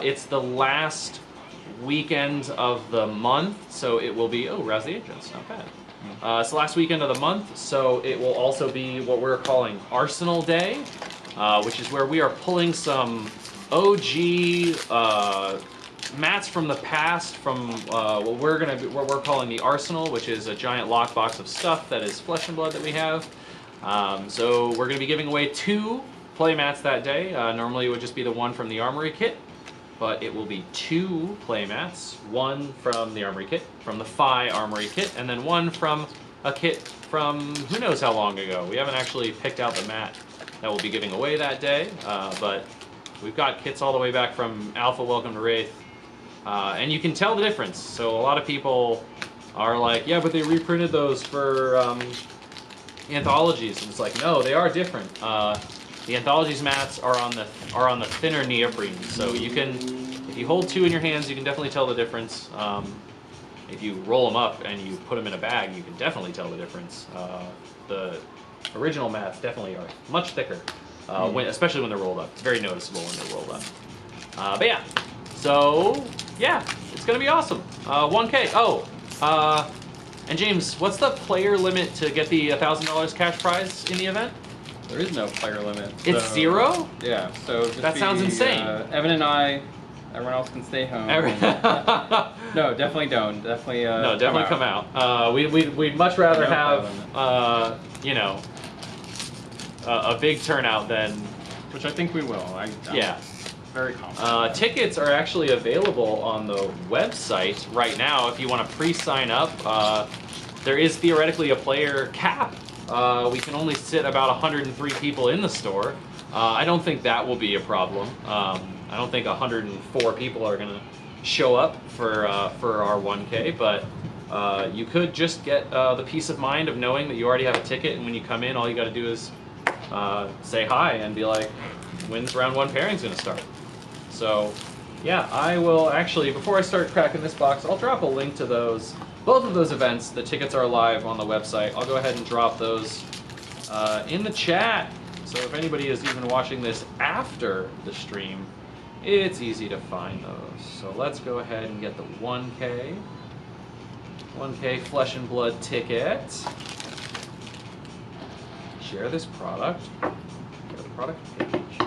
S3: It's the last weekend of the month, so it will be Rathe the Agents, not bad. It's the last weekend of the month, so it will also be what we're calling Arsenal Day, which is where we are pulling some OG mats from the past from what we're calling the Arsenal, which is a giant lockbox of stuff that is Flesh and Blood that we have. So we're going to be giving away 2 play mats that day. Normally it would just be the one from the Armory kit, but it will be 2 play mats, one from the Armory kit, from the Phi Armory kit, and then one from a kit from who knows how long ago. We haven't actually picked out the mat that we'll be giving away that day, but we've got kits all the way back from Alpha Welcome to Rathe, and you can tell the difference. So a lot of people are like, yeah, but they reprinted those for anthologies, and it's like, no, they are different. The anthologies mats are on the thinner neoprene, so you can, if you hold 2 in your hands, you can definitely tell the difference. If you roll them up and you put them in a bag, you can definitely tell the difference. The original mats definitely are much thicker, especially when they're rolled up. It's very noticeable when they're rolled up. But yeah, so yeah, it's gonna be awesome. 1K. Oh, and James, what's the player limit to get the $1,000 cash prize in the event?
S1: There is no player limit.
S3: It's 0?
S1: Yeah, so just
S3: That sounds insane.
S1: Evan and I, everyone else can stay home. No, definitely don't. Definitely.
S3: No, definitely come out. We'd much rather have you know, a big turnout than.
S1: Which I think we will. I'm very confident.
S3: Tickets are actually available on the website right now if you want to pre-sign up. There is theoretically a player cap. We can only sit about 103 people in the store. I don't think that will be a problem. I don't think 104 people are going to show up for our 1K, but you could just get the peace of mind of knowing that you already have a ticket, and when you come in, all you got to do is say hi and be like, when's round 1 pairing's going to start? So, yeah, I will actually, before I start cracking this box, I'll drop a link to those. Both of those events, the tickets are live on the website. I'll go ahead and drop those in the chat. So if anybody is even watching this after the stream, it's easy to find those. So let's go ahead and get the 1K Flesh and Blood ticket. Share this product. Go to the product page.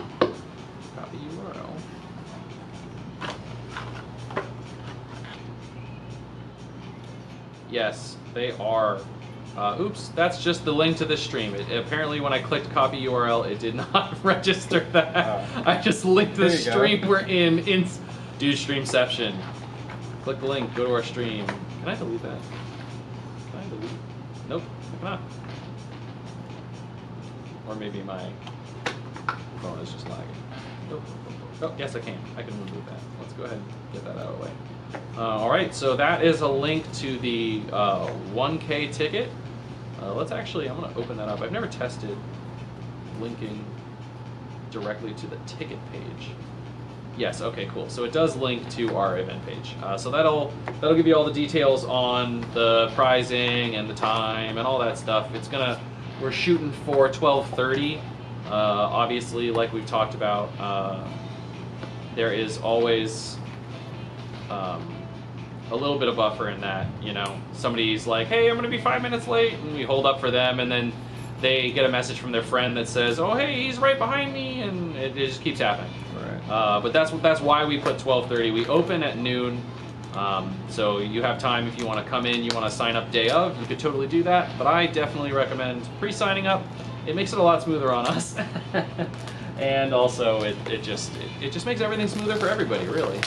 S3: Copy URL. Yes, they are. Oops, that's just the link to the stream. Apparently when I clicked copy URL, it did not register that. I just linked the stream we're in do Streamception. Click the link, go to our stream. Can I delete that? Can I delete? Nope, I cannot. Or maybe my phone is just lagging. Nope. Oh, yes I can. I can remove that. Let's go ahead and get that out of the way. Alright, so that is a link to the 1K ticket. I'm going to open that up. I've never tested linking directly to the ticket page. Yes. Okay. Cool. So it does link to our event page. So that'll give you all the details on the prizing and the time and all that stuff. We're shooting for 12:30. Obviously, like we've talked about, there is always a little bit of buffer in that. You know, somebody's like, "Hey, I'm going to be 5 minutes late," and we hold up for them, and then they get a message from their friend that says, "Oh, hey, he's right behind me," and it just keeps happening.
S1: Right.
S3: But that's why we put 12:30. We open at noon, so you have time if you want to come in. You want to sign up day of, you could totally do that. But I definitely recommend pre-signing up. It makes it a lot smoother on us, and also it just makes everything smoother for everybody, really.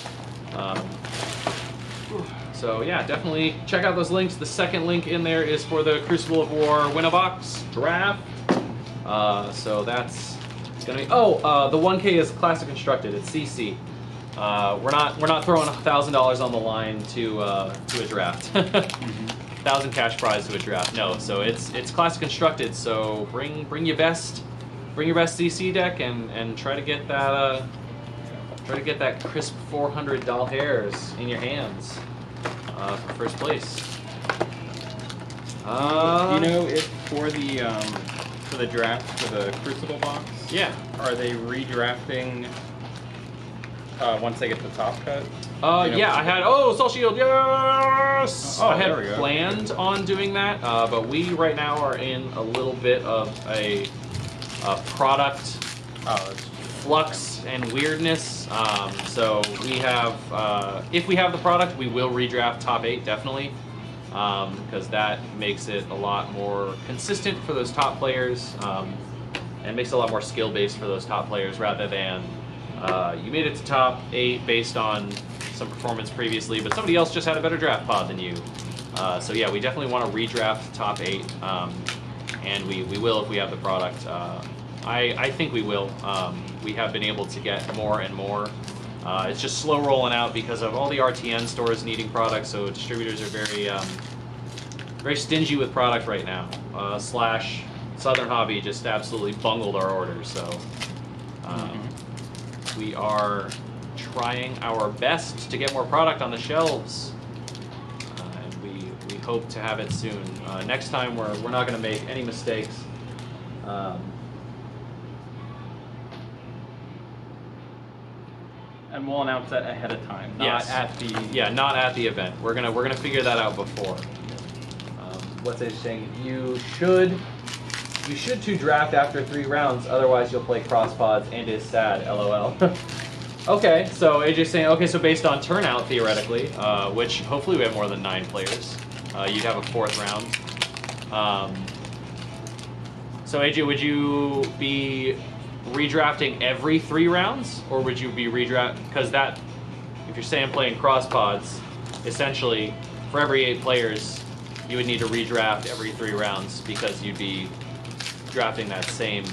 S3: So yeah, definitely check out those links. The second link in there is for the Crucible of War Win-A-Box draft. So that's gonna be. The 1K is classic constructed. It's CC. We're not throwing $1,000 on the line to a draft. 1,000 cash prize to a draft. No, so it's classic constructed. So bring your best CC deck and try to get that crisp 400 doll hairs in your hands for first place.
S1: Do you know if for the draft for the Crucible box?
S3: Yeah.
S1: Are they redrafting once they get the top cut?
S3: Yeah, I had Soul Shield, yes!
S1: Oh,
S3: I
S1: there we
S3: had
S1: go.
S3: planned on doing that, but we right now are in a little bit of a product flux and weirdness. So we have, if we have the product, we will redraft top 8 definitely, because that makes it a lot more consistent for those top players, and makes it a lot more skill based for those top players rather than you made it to top 8 based on some performance previously, but somebody else just had a better draft pod than you. So yeah, we definitely want to redraft top 8, and we will if we have the product. I think we will. We have been able to get more and more. It's just slow rolling out because of all the RTN stores needing products, so distributors are very stingy with product right now. Slash Southern Hobby just absolutely bungled our orders, so we are trying our best to get more product on the shelves, and we hope to have it soon. Next time we're not going to make any mistakes.
S1: And we'll announce that ahead of time, not
S3: Yes.
S1: at the.
S3: Yeah, not at the event. We're gonna figure that out before. What's it saying? You should to draft after 3 rounds, otherwise you'll play crosspods and is sad. LOL. Okay, so AJ's saying, okay, so based on turnout theoretically, which hopefully we have more than 9 players, you'd have a 4th round. So AJ, would you be redrafting every 3 rounds, or would you be redraft? Because that, if you're saying playing crosspods, essentially for every 8 players, you would need to redraft every 3 rounds because you'd be drafting that same.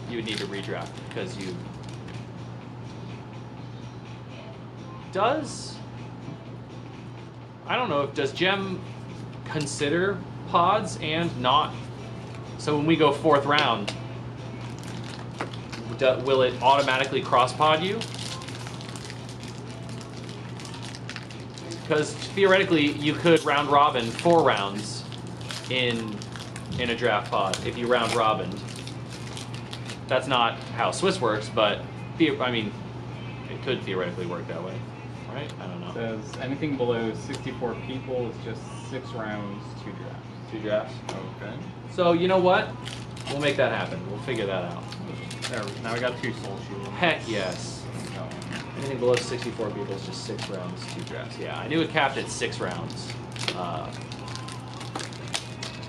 S3: You would need to redraft because you. I don't know, does Gem consider pods and not? So when we go 4th round, will it automatically cross pod you? Because theoretically, you could round robin 4 rounds in a draft pod if you round robin. That's not how Swiss works, but I mean, it could theoretically work that way, right? I don't know.
S1: Says anything below 64 people is just 6 rounds, 2 drafts.
S3: 2 drafts.
S1: Okay.
S3: So you know what? We'll make that happen. We'll figure that out.
S1: There, now we got 2 soul shields.
S3: Heck yes. Anything below 64 people is just 6 rounds, 2 drafts. Yeah, I knew it capped at 6 rounds.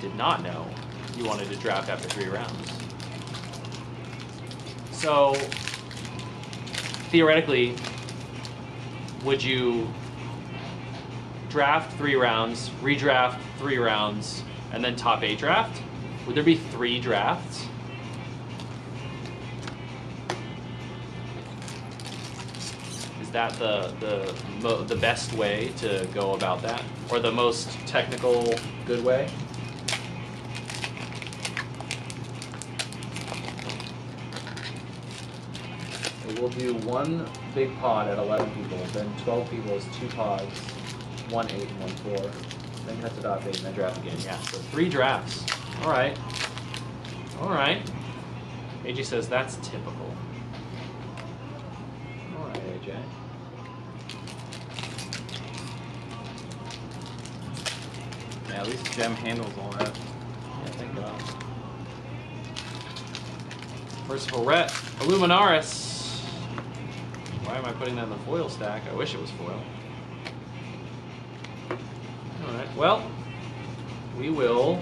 S3: Did not know you wanted to draft after 3 rounds. So, theoretically, would you draft 3 rounds, redraft 3 rounds, and then top 8 draft? Would there be 3 drafts? Is that the best way to go about that, or the most technical good way? we'll do one big pod at 11 people, then 12 people is 2 pods, 1 8 and 1 4, then cut to dot 8 and then draft again. Yeah, so 3 drafts. All right. All right. AJ says that's typical. All right, AJ.
S1: Yeah, at least Gem handles all that.
S3: Yeah, thank God. Merciful Ret, Illuminaris. Why am I putting that in the foil stack? I wish it was foil. Alright, well, we will.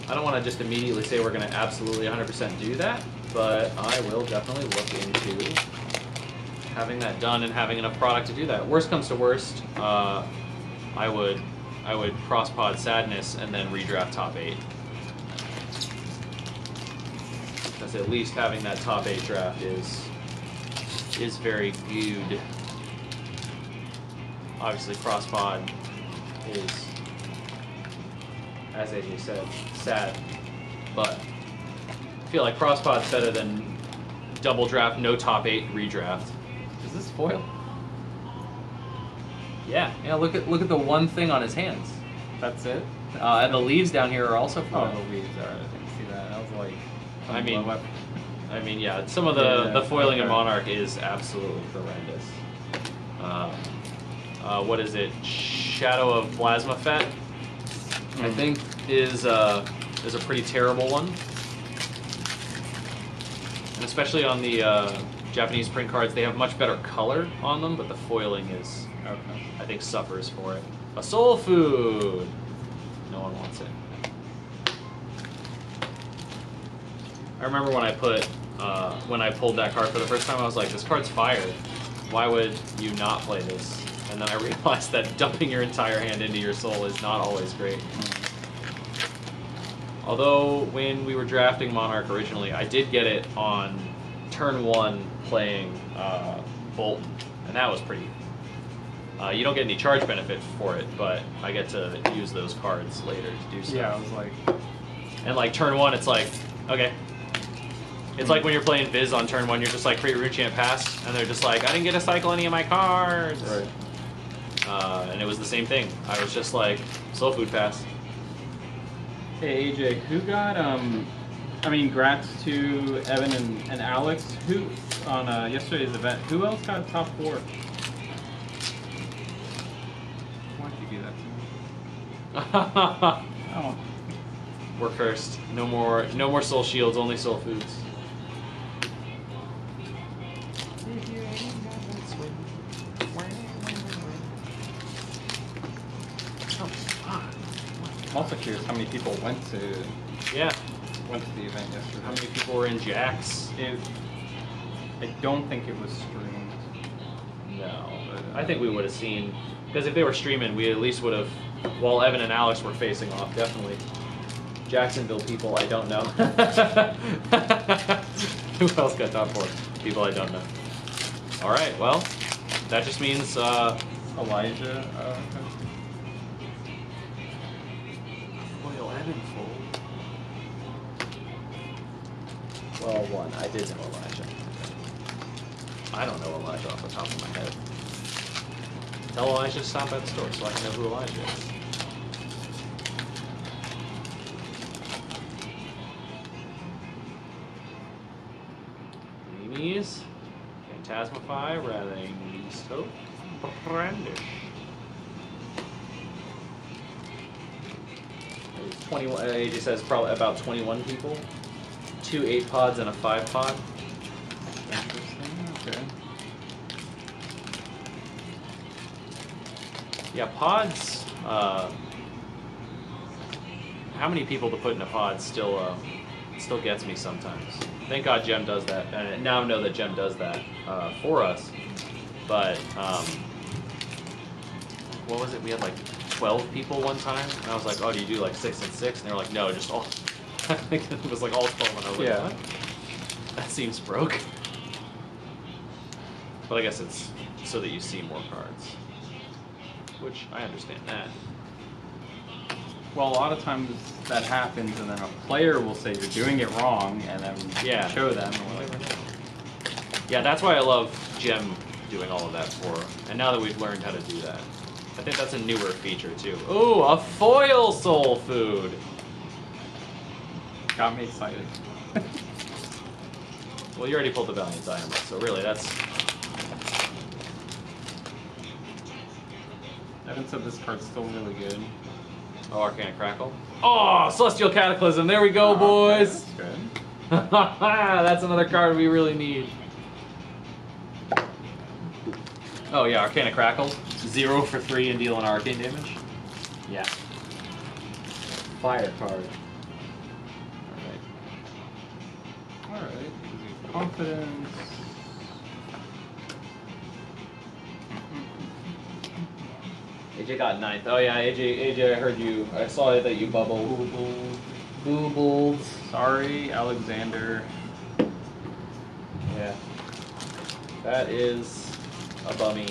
S3: I don't want to just immediately say we're going to absolutely 100% do that, but I will definitely look into having that done and having enough product to do that. Worst comes to worst, I would cross-pod Sadness and then redraft top 8. Because at least having that top 8 draft is very good. Obviously, cross-pod is, as AJ said, sad. But I feel like cross-pod's better than double draft, no top 8 redraft.
S1: Is this foil?
S3: Yeah, look at the one thing on his hands.
S1: That's it?
S3: And the leaves down here are also
S1: Oh,
S3: foil.
S1: the leaves are. I didn't see that. I was like,
S3: I mean, yeah. Some of the foiling in
S1: okay.
S3: Monarch is absolutely horrendous. What is it? Shadow of Plasma Fet, I think, is a pretty terrible one, and especially on the Japanese print cards, they have much better color on them, but the foiling is,
S1: okay.
S3: I think, suffers for it. A soul food. No one wants it. I remember when I pulled that card for the first time, I was like, this card's fire. Why would you not play this? And then I realized that dumping your entire hand into your soul is not always great. Although, when we were drafting Monarch originally, I did get it on turn 1 playing Bolton, and that was pretty... you don't get any charge benefit for it, but I get to use those cards later to do stuff.
S1: Yeah, I was like...
S3: And like turn 1, it's like, okay. It's like when you're playing Viz on turn 1, you're just like, create Rune Champ pass, and they're just like, I didn't get to cycle any of my cards.
S1: Right.
S3: And it was the same thing. I was just like, soul food pass.
S1: Hey AJ, who got I mean, grats to Evan and Alex. Who on yesterday's event? Who else got top 4? Why'd you do that to me? Oh,
S3: We're cursed. No more soul shields, only soul foods.
S1: I'm also curious how many people went to the event yesterday.
S3: How many people were in Jax?
S1: I don't think it was streamed.
S3: No. I think we would have seen, because if they were streaming, we at least would have, while Evan and Alex were facing off, definitely. Jacksonville people, I don't know. Who else got top 4? People I don't know. Alright, well, that just means,
S1: Elijah.
S3: Foil Evan full. Well, one, I did know Elijah. I don't know Elijah off the top of my head. Tell Elijah to stop at the store so I can know who Elijah is. Memes, Phantasmify, Rathe, Stoke, Brandish. 21. AJ says probably about 21 people. 2 8 pods and a 5 pod.
S1: Interesting. Okay.
S3: Yeah, pods. How many people to put in a pod still gets me sometimes. Thank God Gem does that, and now I know that Gem does that for us. But what was it? We had like 12 people one time, and I was like, "Oh, do you do like 6 and 6?" And they were like, "No, just all." I think it was like all 12, and I was like,
S1: Yeah.
S3: "What? That seems broke." But I guess it's so that you see more cards, which I understand that.
S1: Well, a lot of times that happens, and then a player will say you're doing it wrong, and then
S3: Yeah.
S1: show them. And we're like,
S3: Yeah, that's why I love Gem doing all of that for. And now that we've learned how to do that, I think that's a newer feature too. Ooh, a foil soul food.
S1: Got me excited.
S3: Well, you already pulled the Valiant Diamond, so really that's.
S1: Evan said this card's still really good.
S3: Oh, Arcana Crackle. Oh, Celestial Cataclysm. There we go,
S1: Okay,
S3: boys.
S1: that's good.
S3: That's another card we really need. Oh yeah, Arcana Crackle. 0 for 3 and dealing arcane damage. Yeah. Fire card. Alright.
S1: Alright. Confidence.
S3: AJ got 9th. Oh yeah, AJ, I heard you. I saw that you bubbled. Boobled.
S1: Sorry, Alexander.
S3: Yeah. That is a bummy.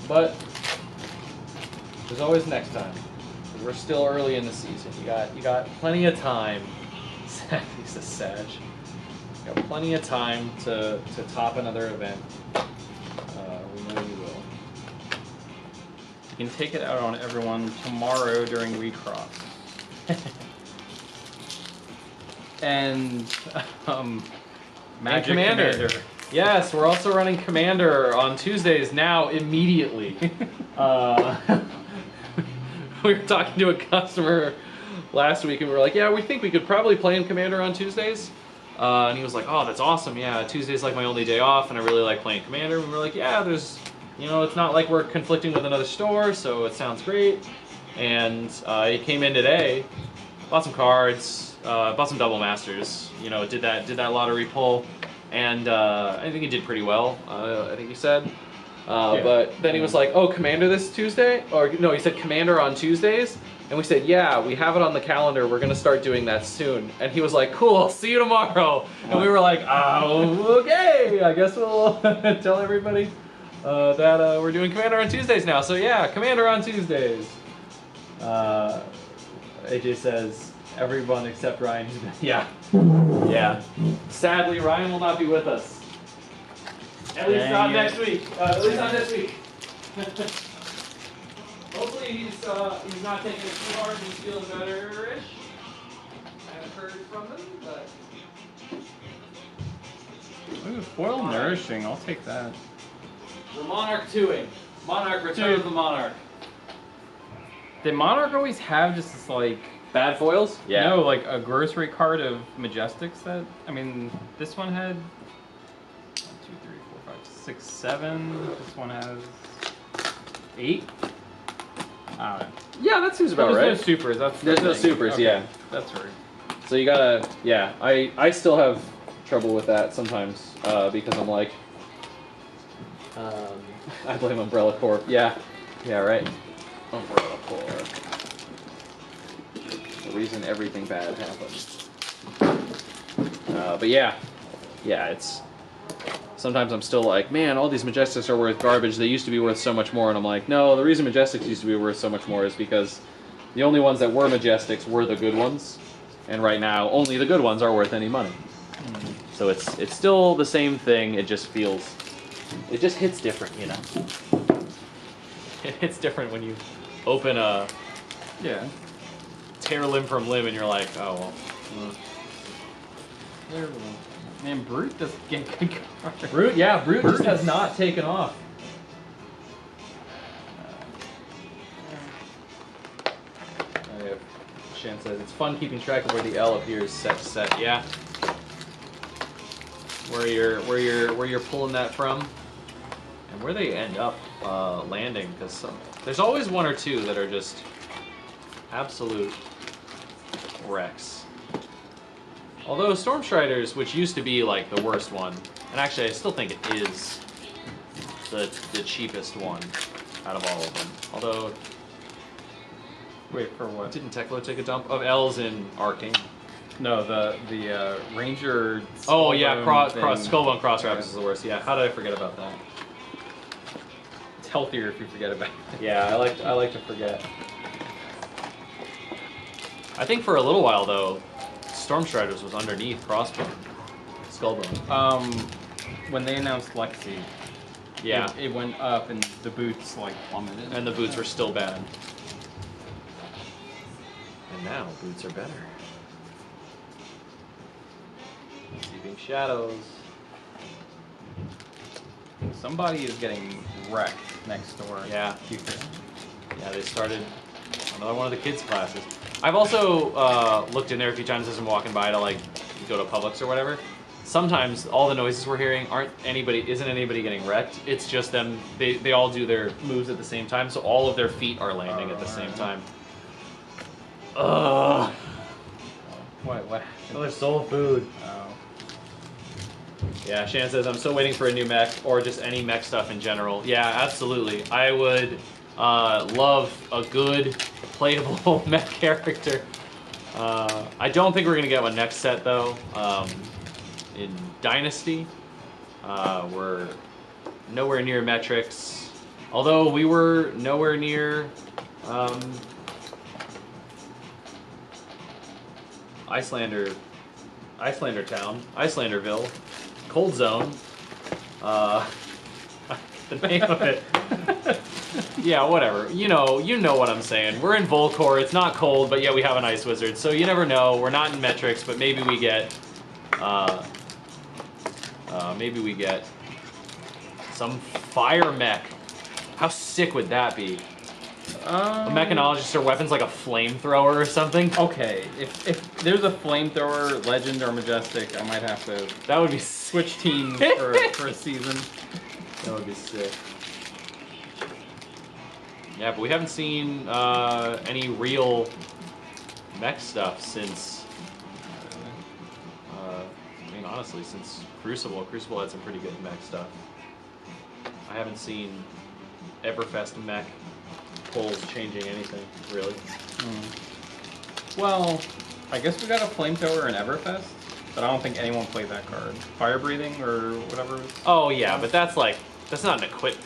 S3: But there's always next time. We're still early in the season. You got plenty of time. He's a Sag. You got plenty of time to top another event. We know you will.
S1: You can take it out on everyone tomorrow during Recross. And Magic Commander.
S3: Yes, we're also running Commander on Tuesdays now, immediately. We were talking to a customer last week and we were like, yeah, we think we could probably play in Commander on Tuesdays. And he was like, oh, that's awesome. Yeah, Tuesday's like my only day off and I really like playing Commander. And we were like, yeah, there's, it's not like we're conflicting with another store, so it sounds great. And he came in today, bought some cards, bought some Double Masters, did that lottery pull. And I think he did pretty well, I think he said.
S1: Yeah.
S3: But then he was like, oh, Commander this Tuesday? Or no, he said Commander on Tuesdays. And we said, yeah, we have it on the calendar. We're going to start doing that soon. And he was like, cool, see you tomorrow. And we were like, oh, okay. I guess we'll tell everybody that we're doing Commander on Tuesdays now. So yeah, Commander on Tuesdays. AJ says, everyone except Ryan. Yeah. Yeah. Sadly, Ryan will not be with us. At least
S1: Dang
S3: not
S1: it.
S3: next week. At least not this week. Hopefully he's not taking it too hard and he's feeling better-ish. I haven't heard from him, but...
S1: Ooh, foil nourishing. I'll take that.
S3: We're Monarch 2ing. Monarch, Return of the Monarch.
S1: Did Monarch always have just this, like...
S3: Bad foils? Yeah.
S1: No, like a grocery card of Majestics that... I mean, this one had... 1, 2, 3, 4, 5, 6, 7. This one has... 8? I don't know.
S3: Yeah, that seems about
S1: There's
S3: right.
S1: no supers. That's the
S3: There's no
S1: thing.
S3: supers,
S1: Okay,
S3: yeah.
S1: That's right.
S3: So you gotta, yeah, I still have trouble with that sometimes because I'm like, I blame Umbrella Corp. Yeah, right. Umbrella Corp. The reason everything bad happens. But yeah, it's, sometimes I'm still like, man, all these Majestics are worth garbage. They used to be worth so much more. And I'm like, no, the reason Majestics used to be worth so much more is because the only ones that were Majestics were the good ones. And right now, only the good ones are worth any money. So it's still the same thing. It just feels, it just hits different, It hits different when you open a tear limb from limb and you're like, oh well.
S1: Man, Brute doesn't get good cards.
S3: Brute just has not taken off. Shan says it's fun keeping track of where the L appears set to set. Yeah. Where you're pulling that from, and where they end up landing, because there's always one or two that are just absolute wrecks. Although Stormstriders, which used to be like the worst one, and actually I still think it is the cheapest one out of all of them. Although,
S1: Wait, for what?
S3: didn't Teklo take a dump of L's in Arcane?
S1: No, the Ranger.
S3: Oh yeah,
S1: Skullbone
S3: Skullbone Cross
S1: thing.
S3: Rapids is the worst. Yeah, how did I forget about that?
S1: It's healthier if you forget about it.
S3: Yeah, I like to forget. I think for a little while though, Stormstriders was underneath Crossbone. Skullbone.
S1: When they announced Lexi,
S3: Yeah.
S1: it went up and the boots like plummeted.
S3: And the boots were still bad. And now boots are better. Seeping Shadows.
S1: Somebody is getting wrecked next door.
S3: Yeah. Yeah, they started another one of the kids' classes. I've also looked in there a few times as I'm walking by to like go to Publix or whatever. Sometimes all the noises we're hearing isn't anybody getting wrecked. It's just them. They all do their moves at the same time, so all of their feet are landing at the same time. Ugh.
S1: What?
S3: Another soul food.
S1: Oh.
S3: Yeah, Shannon says, I'm still waiting for a new mech, or just any mech stuff in general. Yeah, absolutely. I would love a good, playable mech character. I don't think we're going to get one next set, though. In Dynasty, we're nowhere near metrics. Although we were nowhere near Icelander Town, Icelanderville, Cold Zone. The name of it. Yeah, whatever. You know what I'm saying. We're in Volcor. It's not cold, but yeah, we have an ice wizard. So you never know. We're not in metrics, but maybe we get some fire mech. How sick would that be? A mechanologist or weapons like a flamethrower or something?
S1: Okay, if there's a flamethrower, legend or majestic, I might have to
S3: That would be
S1: switch teams for a season.
S3: That would be sick. Yeah, but we haven't seen any real mech stuff since, I mean, honestly, since Crucible. Crucible had some pretty good mech stuff. I haven't seen Everfest mech pulls changing anything, really.
S1: Well, I guess we got a flamethrower in Everfest, but I don't think anyone played that card. Fire breathing or whatever.
S3: Oh yeah, but that's not an equip.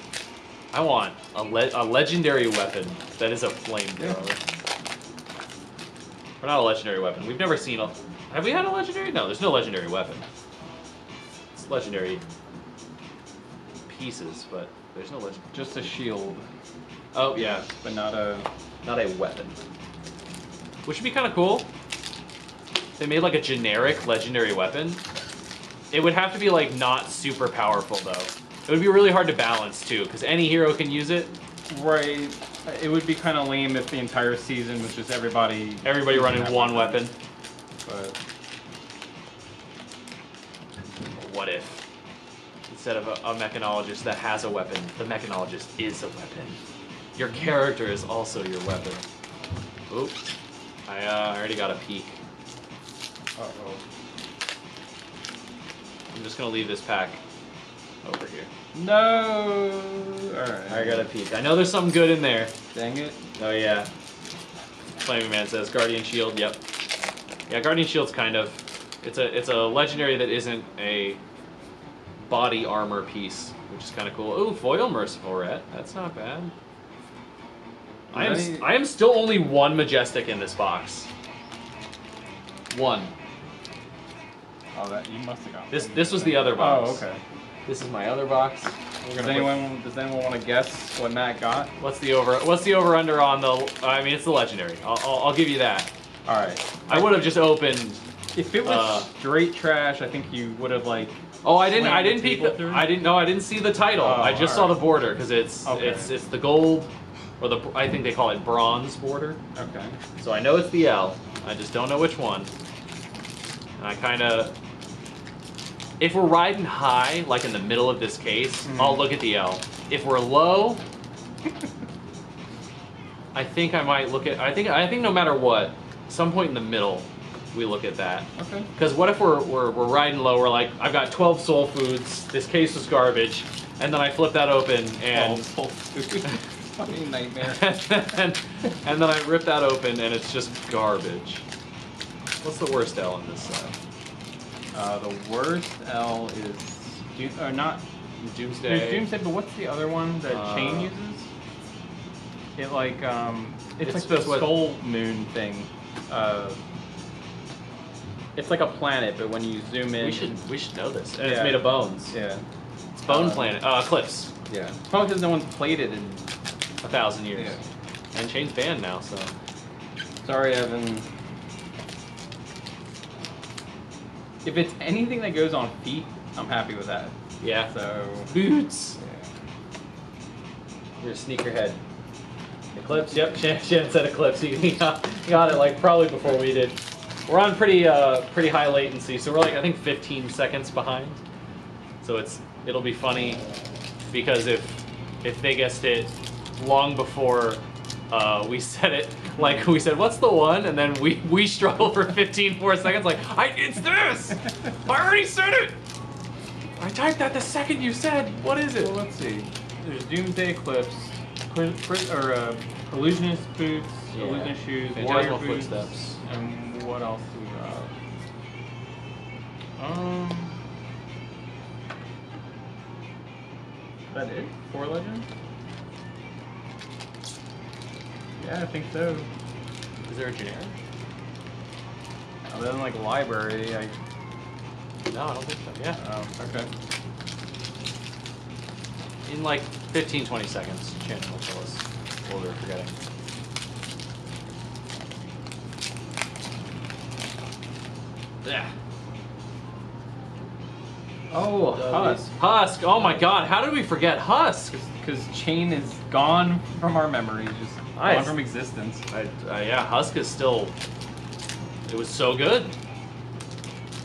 S3: I want a legendary weapon that is a flamethrower. Or not a legendary weapon. We've never seen a. Have we had a legendary? No, there's no legendary weapon. It's legendary pieces, but there's no legendary.
S1: Just a shield,
S3: Oh yeah,
S1: but not a
S3: weapon. Which would be kind of cool. They made like a generic legendary weapon. It would have to be like not super powerful though. It would be really hard to balance too, because any hero can use it.
S1: Right. It would be kind of lame if the entire season was just everybody
S3: running one weapon.
S1: But
S3: What if, instead of a mechanologist that has a weapon, the mechanologist is a weapon? Your character is also your weapon. Oop. I already got a peek.
S1: uh-oh.
S3: I'm just going to leave this pack over here.
S1: No. All right.
S3: I got a peek. I know there's something good in there.
S1: Dang it.
S3: Oh yeah. Flaming Man says Guardian Shield. Yep. Yeah, Guardian Shield's kind of. It's a legendary that isn't a body armor piece, which is kind of cool. Ooh, foil Merciful Ret. That's not bad. I am still only one majestic in this box. One.
S1: Oh, that you must have got.
S3: This was the other box.
S1: Oh, okay.
S3: This is my other box.
S1: Does anyone want to guess what Matt got?
S3: What's the over under on the? I mean, it's the legendary. I'll give you that.
S1: All right.
S3: I would have just opened.
S1: If it was straight trash, I think you would have like.
S3: Oh, I didn't peek. I didn't see the title.
S1: Oh,
S3: I just saw the border because it's the gold, or I think they call it bronze border.
S1: Okay.
S3: So I know it's the L. I just don't know which one. And I kind of. If we're riding high, like in the middle of this case, I'll look at the L. If we're low, I think I might look at. I think no matter what, some point in the middle, we look at that. Okay. Because what if we're riding low? We're like, I've got 12 soul foods. This case was garbage, and then I flip that open and.
S1: Soul food. Fucking nightmare.
S3: and then I rip that open and it's just garbage. What's the worst L in this set?
S1: The worst L is not
S3: Doomsday.
S1: There's Doomsday, but what's the other one that Chain uses? It like it's like the Skull Moon thing. It's like a planet, but when you zoom in,
S3: We should know this. And it's
S1: Yeah.
S3: made of bones.
S1: Yeah.
S3: It's Bone Planet. Eclipse.
S1: Yeah. Probably because no one's played it in.
S3: 1,000 years.
S1: Yeah.
S3: And Shane's banned now, so.
S1: Sorry, Evan. If it's anything that goes on feet, I'm happy with that.
S3: Yeah.
S1: So.
S3: Boots.
S1: Yeah.
S3: You're a sneakerhead. Eclipse. Yep. Shannon said Eclipse. He got it like probably before we did. We're on pretty high latency, so we're like I think 15 seconds behind. So it'll be funny because if they guessed it long before we said it, like we said, what's the one? And then we struggle for 15 more seconds, like, it's this! I already said it! I typed that the second you said, what is it?
S1: Well, let's see. There's Doomsday Eclipse, Illusionist Boots,
S3: Yeah.
S1: Illusionist Shoes,
S3: Phantasmal
S1: Warrior Boots,
S3: Footsteps.
S1: and what else do we got? Is that it? 4 legends? Yeah, I think so.
S3: Is there a generic?
S1: Other than like library,
S3: No, I don't think so. Yeah.
S1: Oh, okay.
S3: In like 15, 20 seconds, Shannon will tell us what we were forgetting. Yeah.
S1: Oh, Husk.
S3: Husk. Oh my God! How did we forget Husk?
S1: Because Chain is gone from our memories, just
S3: Nice.
S1: gone from existence.
S3: Yeah, Husk is still. It was so good.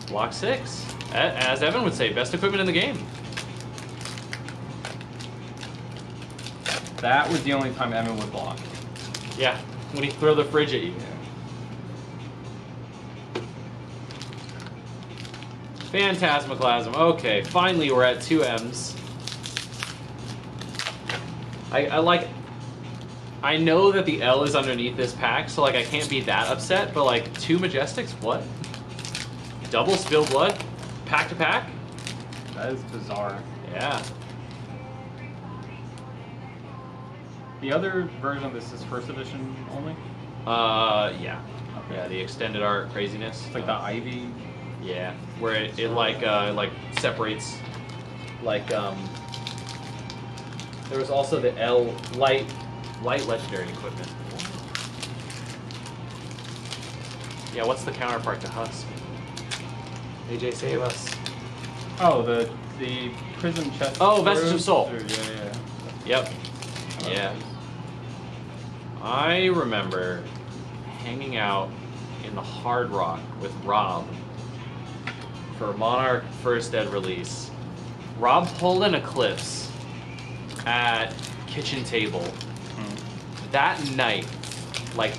S3: Block 6, as Evan would say, best equipment in the game.
S1: That was the only time Evan would block.
S3: Yeah, when he throw the fridge at you. Phantasmaclasm. Okay, finally we're at 2 M's. I know that the L is underneath this pack, so like I can't be that upset, but like 2 Majestics, what? Double Spill Blood? Pack to pack?
S1: That is bizarre.
S3: Yeah.
S1: The other version of this is first edition only?
S3: Yeah.
S1: Okay.
S3: Yeah, the extended art craziness.
S1: It's like the Ivy.
S3: Yeah, where it like separates, like there was also the L light legendary equipment. Yeah, what's the counterpart to Husk? AJ, save us.
S1: Oh, the prison chest.
S3: Oh, Vestige of Soul.
S1: Yeah.
S3: Yep. Yeah. I remember hanging out in the Hard Rock with Rob for Monarch First Ed release. Rob pulled an Eclipse at kitchen table that night, like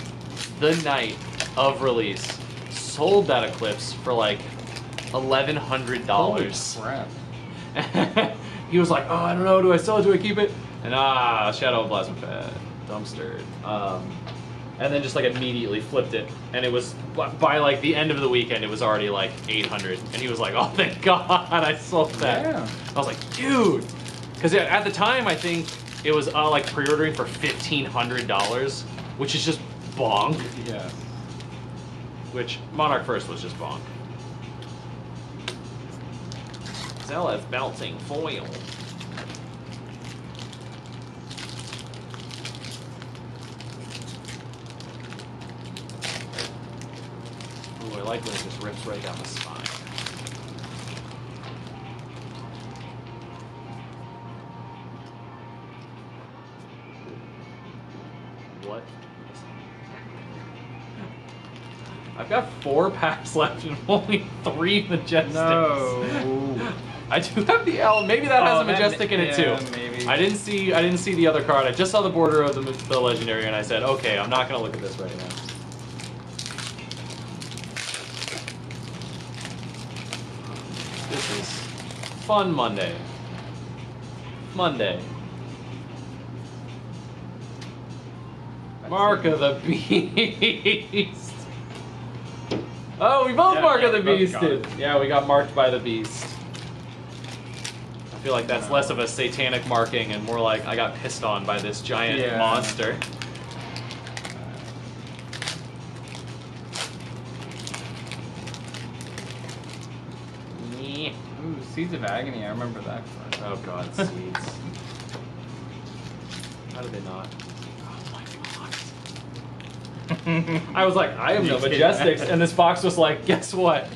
S3: the night of release, sold that Eclipse for like $1,100.
S1: Holy crap.
S3: He was like, oh, I don't know, do I sell it, do I keep it? And Shadow of Plasma Fed, dumpstered. And then just like immediately flipped it. And it was, by like the end of the weekend, it was already like 800. And he was like, oh, thank God I sold that.
S1: Yeah.
S3: I was like, dude. Because at the time, I think it was like pre-ordering for $1,500, which is just bonk.
S1: Yeah.
S3: Which Monarch First was just bonk. Zella's melting foil. Ooh, I like when it just rips right down the spine. What? I've got 4 packs left and only 3 Majestics.
S1: No.
S3: I do have the L. Maybe that has
S1: Oh,
S3: a Majestic in it
S1: yeah,
S3: too.
S1: maybe.
S3: I didn't see the other card. I just saw the border of the Legendary, and I said, okay, I'm not gonna look at this right now. This is fun Monday. Mark of the Beast. Oh, we both
S1: Yeah,
S3: Mark of
S1: yeah,
S3: the
S1: we both
S3: Beast
S1: got
S3: did.
S1: it.
S3: Yeah, we got marked by the Beast. I feel like that's less of a satanic marking and more like I got pissed on by this giant
S1: Yeah.
S3: monster.
S1: Let's see.
S3: 2
S1: Seeds of Agony, I remember that card.
S3: Oh god, seeds. How did they not? I was like, I have no Majestics, and this box was like, guess what?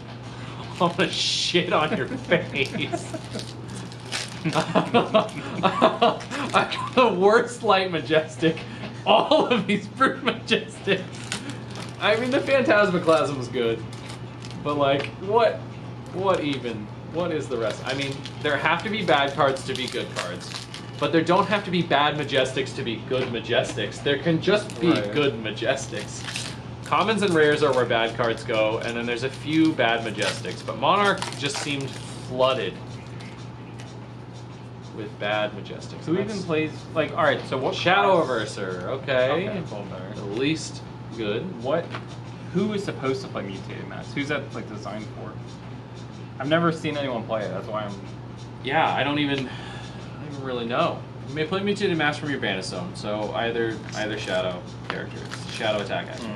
S3: I'm gonna shit on your face. I got the worst light Majestic. All of these Brute Majestics. I mean, the Phantasmaclasm was good, but like, what even? What is the rest? I mean, there have to be bad cards to be good cards, but there don't have to be bad Majestics to be good Majestics. There can just be good Majestics. Commons and rares are where bad cards go, and then there's a few bad Majestics, but Monarch just seemed flooded with bad Majestics.
S1: Who even plays, like, alright, so what?
S3: Shadow Averser, okay.
S1: Okay, well, better.
S3: The least good.
S1: Who is supposed to play Mutated Mass? Who's that, like, designed for? I've never seen anyone play it, that's why I'm...
S3: Yeah, I don't even really know. You may play Mutated Mass from your Bandit Zone, so either Shadow characters, Shadow attack action.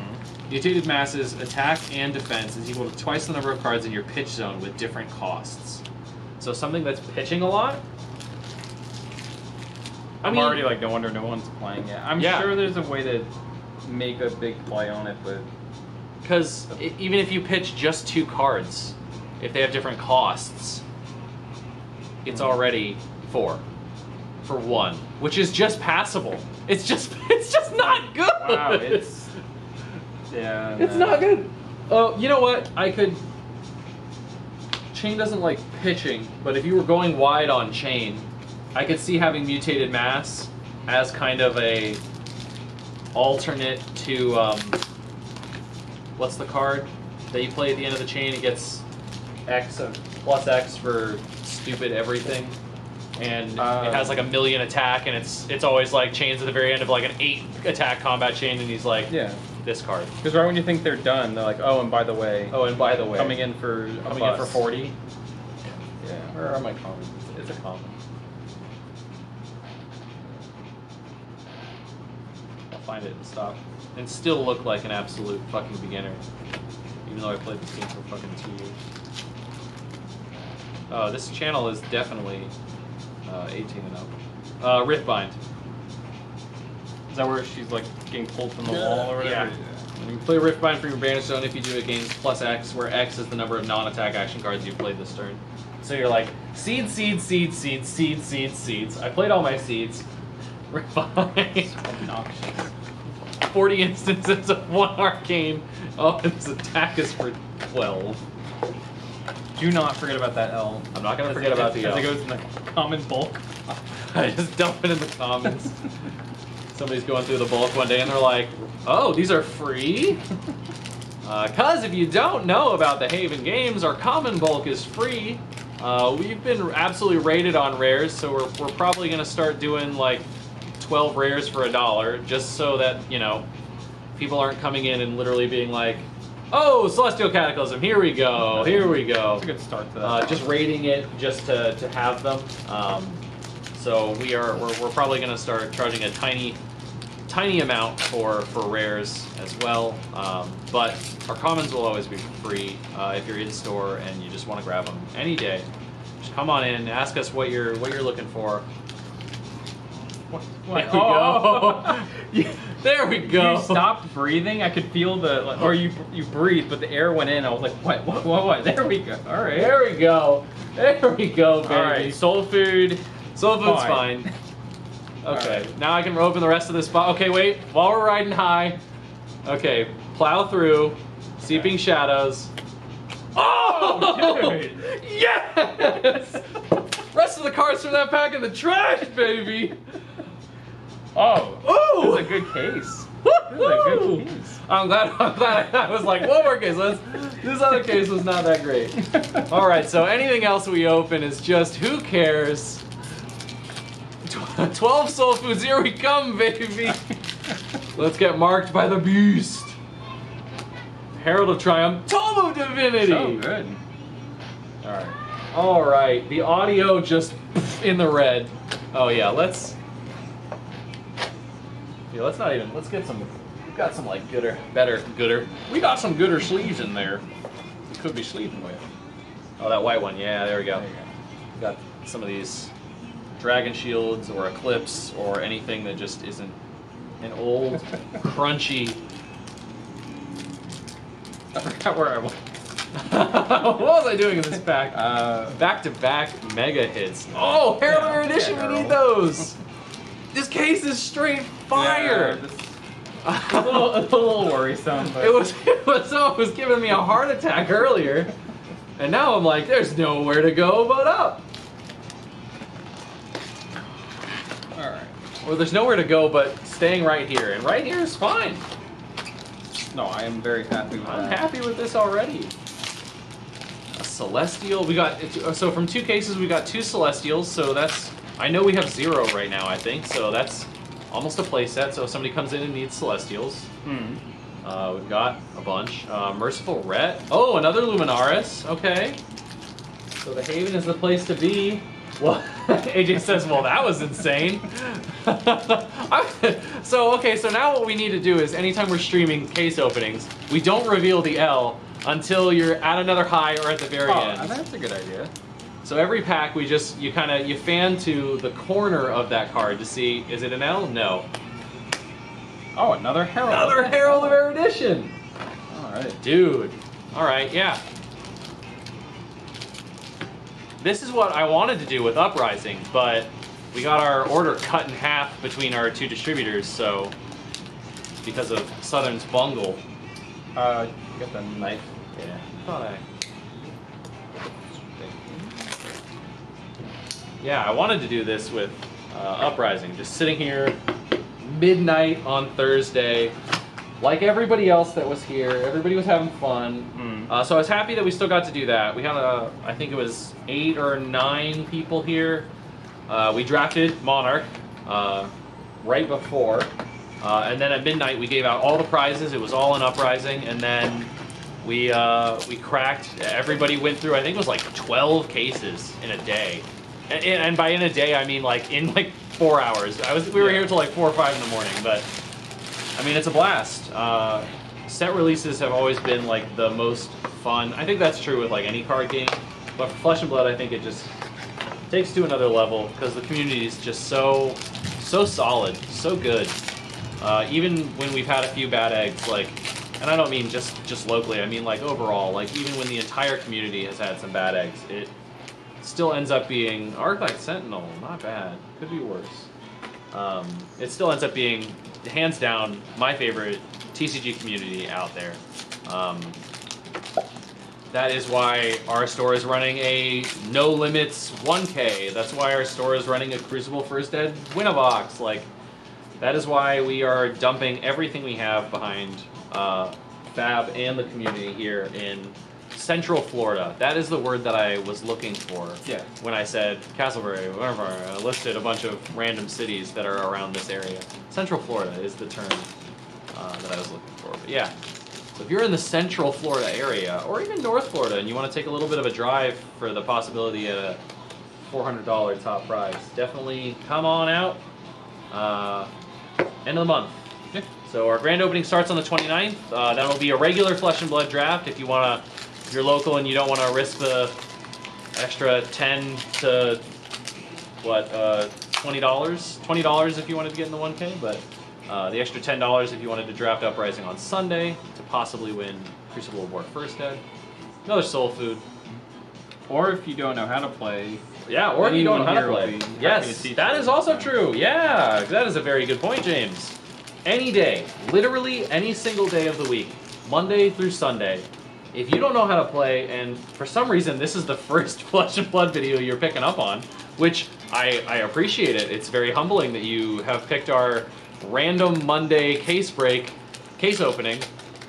S3: Mutated Mass's attack and defense is equal to twice the number of cards in your pitch zone with different costs. So something that's pitching a lot.
S1: I'm already like, no wonder no one's playing it. I'm sure there's a way to make a big play on it, but...
S3: Because even if you pitch just 2 cards, if they have different costs, it's already 4 for 1, which is just passable. It's just not good.
S1: Wow, it's... Yeah,
S3: it's not good. Oh, you know what? I could... Chain doesn't like pitching, but if you were going wide on Chain, I could see having Mutated Mass as kind of a alternate to, what's the card that you play at the end of the chain? It gets X of plus X for stupid everything. And it has like a 1,000,000 attack, and it's always like chains at the very end of like an 8 attack combat chain, and he's like, this card.
S1: Because right when you think they're done, they're like, oh, and by the way, coming in for
S3: 40.
S1: Yeah.
S3: Where are my commons? It's a common. I'll find it and stop. And still look like an absolute fucking beginner, even though I played this game for fucking 2 years. Oh, this channel is definitely 18 and up. Riftbind.
S1: Is that where she's like getting pulled from the wall or whatever?
S3: Yeah. You can play Riftbind from your Bandit Zone. If you do, it gains plus X, where X is the number of non-attack action cards you've played this turn. So you're like, seeds, seeds, seeds, seeds, seeds, seeds, seeds. I played all my seeds. Riftbind. 40 instances of 1 arcane. Oh, and its attack is for 12.
S1: Do not forget about that L.
S3: I'm not going to forget about the L.
S1: As it goes in the common bulk.
S3: I just dump it in the commons. Somebody's going through the bulk one day and they're like, oh, these are free? Because if you don't know about the Haven Games, our common bulk is free. We've been absolutely rated on rares, so we're probably going to start doing like 12 rares for $1, just so that, you know, people aren't coming in and literally being like, oh, Celestial Cataclysm, here we go, here we go.
S1: It's a good start to that.
S3: Just rating it just to have them. So we're probably going to start charging a tiny amount for rares as well. But our commons will always be free if you're in store and you just want to grab them any day. Just come on in, ask us what you're looking for.
S1: What?
S3: There we go. There we go.
S1: You stopped breathing. I could feel the, or you breathed, but the air went in. I was like, what? There we go. All right.
S3: There we go. There we go, baby.
S1: All right. Soul food's
S3: fine. Okay. Right. Now I can open the rest of this box. Okay, wait. While we're riding high. Okay. Plow through. Seeping Shadows. Oh,
S1: dude.
S3: Yes. Rest of the cards from that pack in the trash, baby.
S1: Oh,
S3: ooh,
S1: that's a good case. That's a good case.
S3: I'm glad I was like, one more case. This other case was not that great. All right, so anything else we open is just, who cares? 12 soul foods, here we come, baby. Let's get marked by the beast. Herald of Triumph, Tome of Divinity.
S1: So good.
S3: All right, the audio just in the red. Oh yeah, let's get some, we've got some like gooder. We got some gooder sleeves in there. We could be sleeping with. Oh, that white one, yeah, there we go. We got some of these Dragon Shields or Eclipse or anything that just isn't an old, crunchy.
S1: I forgot where I was.
S3: What was I doing in this pack? Back-to-back mega hits. Oh, Herald of Rare Edition, we need those! This case is straight fire!
S1: Yeah, it's a little worrisome. But...
S3: It was giving me a heart attack earlier, and now I'm like, there's nowhere to go but up.
S1: Alright.
S3: Well, there's nowhere to go but staying right here, and right here is fine.
S1: No, I am very happy with
S3: I'm
S1: that.
S3: happy with this already. A Celestial, we got, so from 2 cases we got 2 Celestials, so that's, I know we have 0 right now, I think, so that's almost a playset, so if somebody comes in and needs Celestials. We've got a bunch. Merciful Rathe. Oh, another Luminaris, okay. So the Haven is the place to be. Well, AJ says, well, that was insane. So now what we need to do is anytime we're streaming case openings, we don't reveal the L until you're at another high or at the very end.
S1: That's a good idea.
S3: So every pack, you fan to the corner of that card to see, is it an L? No.
S1: Oh, another Herald.
S3: Another Herald of Rare Edition.
S1: Alright.
S3: Dude. Alright, yeah. This is what I wanted to do with Uprising, but we got our order cut in half between our 2 distributors, so because of Southern's bungle.
S1: You got the knife.
S3: Yeah. Thought I. Yeah, I wanted to do this with Uprising, just sitting here midnight on Thursday, like everybody else that was here. Everybody was having fun. So I was happy that we still got to do that. We had, I think it was 8 or 9 people here. We drafted Monarch right before, and then at midnight we gave out all the prizes. It was all in Uprising, and then we cracked. Everybody went through, I think it was like 12 cases in a day. And by in a day, I mean like in like 4 hours. We were here till like 4 or 5 in the morning, but I mean, it's a blast. Set releases have always been like the most fun. I think that's true with like any card game, but for Flesh and Blood, I think it just takes to another level because the community is just so solid, so good. Even when we've had a few bad eggs, like, and I don't mean just locally, I mean like overall, like even when the entire community has had some bad eggs, it still ends up being Arclight Sentinel, not bad, could be worse. It still ends up being, hands down, my favorite TCG community out there. That is why our store is running a No Limits 1K. That's why our store is running a Crucible First Ed Win-A-Box. Like, that is why we are dumping everything we have behind Fab and the community here in Central Florida. That is the word that I was looking for when I said Castleberry, whatever. I listed a bunch of random cities that are around this area. Central Florida is the term that I was looking for. But yeah, so if you're in the Central Florida area, or even North Florida, and you want to take a little bit of a drive for the possibility at a $400 top prize, definitely come on out. End of the month.
S1: Yeah.
S3: So our grand opening starts on the 29th. That'll be a regular Flesh and Blood draft if you want to. If you're local and you don't want to risk the extra 10 to what, $20? $20 if you wanted to get in the 1K, but the extra $10 if you wanted to draft Uprising on Sunday to possibly win Crucible of War First Ed. Another soul food.
S1: Or if you don't know how to play.
S3: Yeah, or if you don't know how to
S1: anyone
S3: play.
S1: here will be happy
S3: Yes,
S1: to teach
S3: that
S1: you.
S3: is also true. Yeah, that is a very good point, James. Any day, literally any single day of the week, Monday through Sunday, if you don't know how to play, and for some reason this is the first Flesh and Blood video you're picking up on, which I appreciate it. It's very humbling that you have picked our random Monday case opening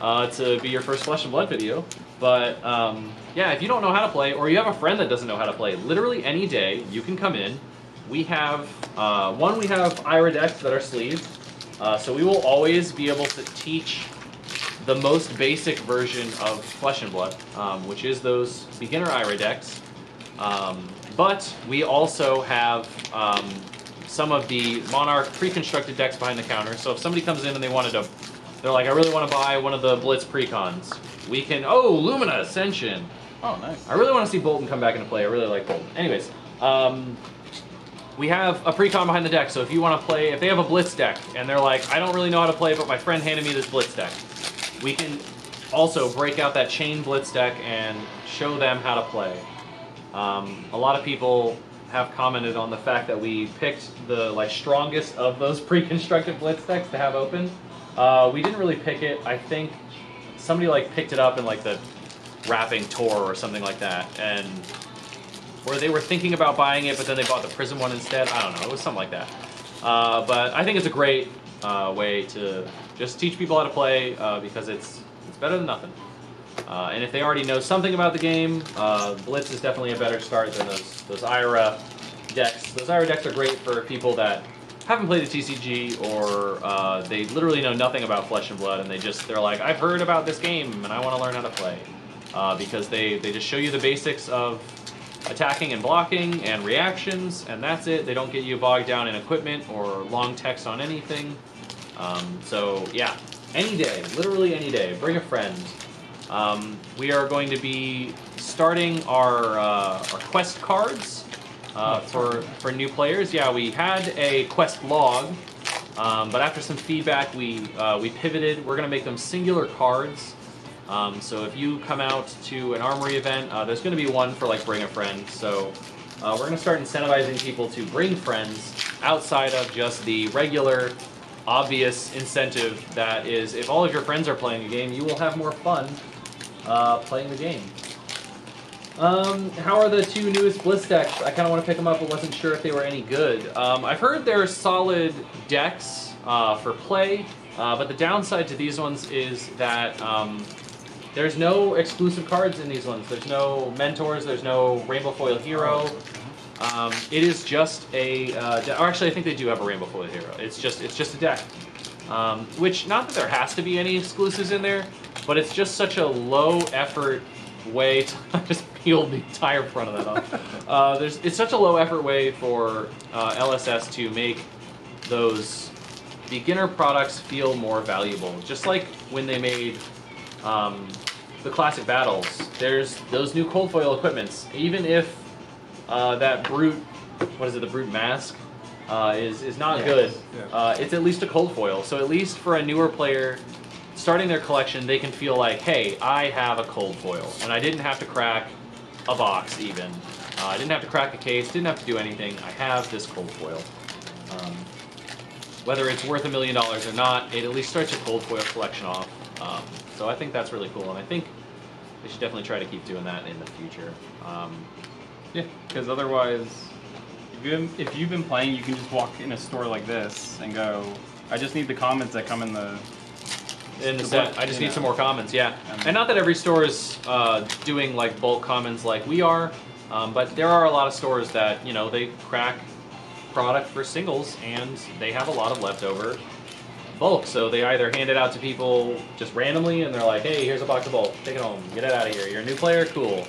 S3: to be your first Flesh and Blood video. But yeah, if you don't know how to play, or you have a friend that doesn't know how to play, literally any day you can come in. We have we have Ira decks that are sleeved, so we will always be able to teach the most basic version of Flesh and Blood, which is those beginner Ira decks. But we also have some of the Monarch pre-constructed decks behind the counter. So if somebody comes in and they're like, I really want to buy one of the Blitz precons, we can, Lumina Ascension.
S1: Oh, nice.
S3: I really want to see Bolton come back into play. I really like Bolton. Anyways, We have a pre-con behind the deck, so if you want to play, if they have a Blitz deck, and they're like, I don't really know how to play, but my friend handed me this Blitz deck, we can also break out that chain Blitz deck and show them how to play. A lot of people have commented on the fact that we picked the strongest of those pre-constructed Blitz decks to have open. We didn't really pick it. I think somebody picked it up in the wrapping tour or something like that, and or they were thinking about buying it, but then they bought the Prism one instead. I don't know. It was something like that. But I think it's a great way to just teach people how to play because it's better than nothing. And if they already know something about the game, Blitz is definitely a better start than those IRA decks. Those IRA decks are great for people that haven't played a TCG or they literally know nothing about Flesh and Blood, and they're like, I've heard about this game and I want to learn how to play. Because they just show you the basics of attacking and blocking and reactions, and that's it. They don't get you bogged down in equipment or long text on anything. So yeah, any day, literally any day, bring a friend. We are going to be starting our quest cards for new players. Yeah, we had a quest log, but after some feedback, we pivoted. We're going to make them singular cards. So if you come out to an Armory event, there's going to be one for Bring a Friend. So we're going to start incentivizing people to bring friends outside of just the regular, obvious incentive that is, if all of your friends are playing a game, you will have more fun playing the game. How are the two newest Blitz decks? I kind of want to pick them up, but wasn't sure if they were any good. I've heard they're solid decks for play, but the downside to these ones is that there's no exclusive cards in these ones. There's no mentors. There's no Rainbow Foil Hero. It is just a. Or actually, I think they do have a Rainbow Foil Hero. It's just a deck. Which, not that there has to be any exclusives in there, but it's just such a low effort way to just peel the entire front of that off. It's such a low effort way for LSS to make those beginner products feel more valuable. Just like when they made the classic battles, there's those new cold foil equipments. Even if that brute, the brute mask, is not good, it's at least a cold foil. So at least for a newer player starting their collection, they can feel like, hey, I have a cold foil, and I didn't have to crack a box even. I didn't have to crack a case, didn't have to do anything. I have this cold foil. Whether it's worth $1 million or not, it at least starts your cold foil collection off. So I think that's really cool, and I think they should definitely try to keep doing that in the future.
S1: Yeah, because otherwise, if you've been playing, you can just walk in a store like this and go, I just need the comments that come in the
S3: set. I just need some more comments, yeah. And not that every store is doing bulk comments like we are, but there are a lot of stores that, they crack product for singles and they have a lot of leftover bulk. So they either hand it out to people just randomly and they're like, hey, here's a box of bulk, take it home, get it out of here. You're a new player, cool.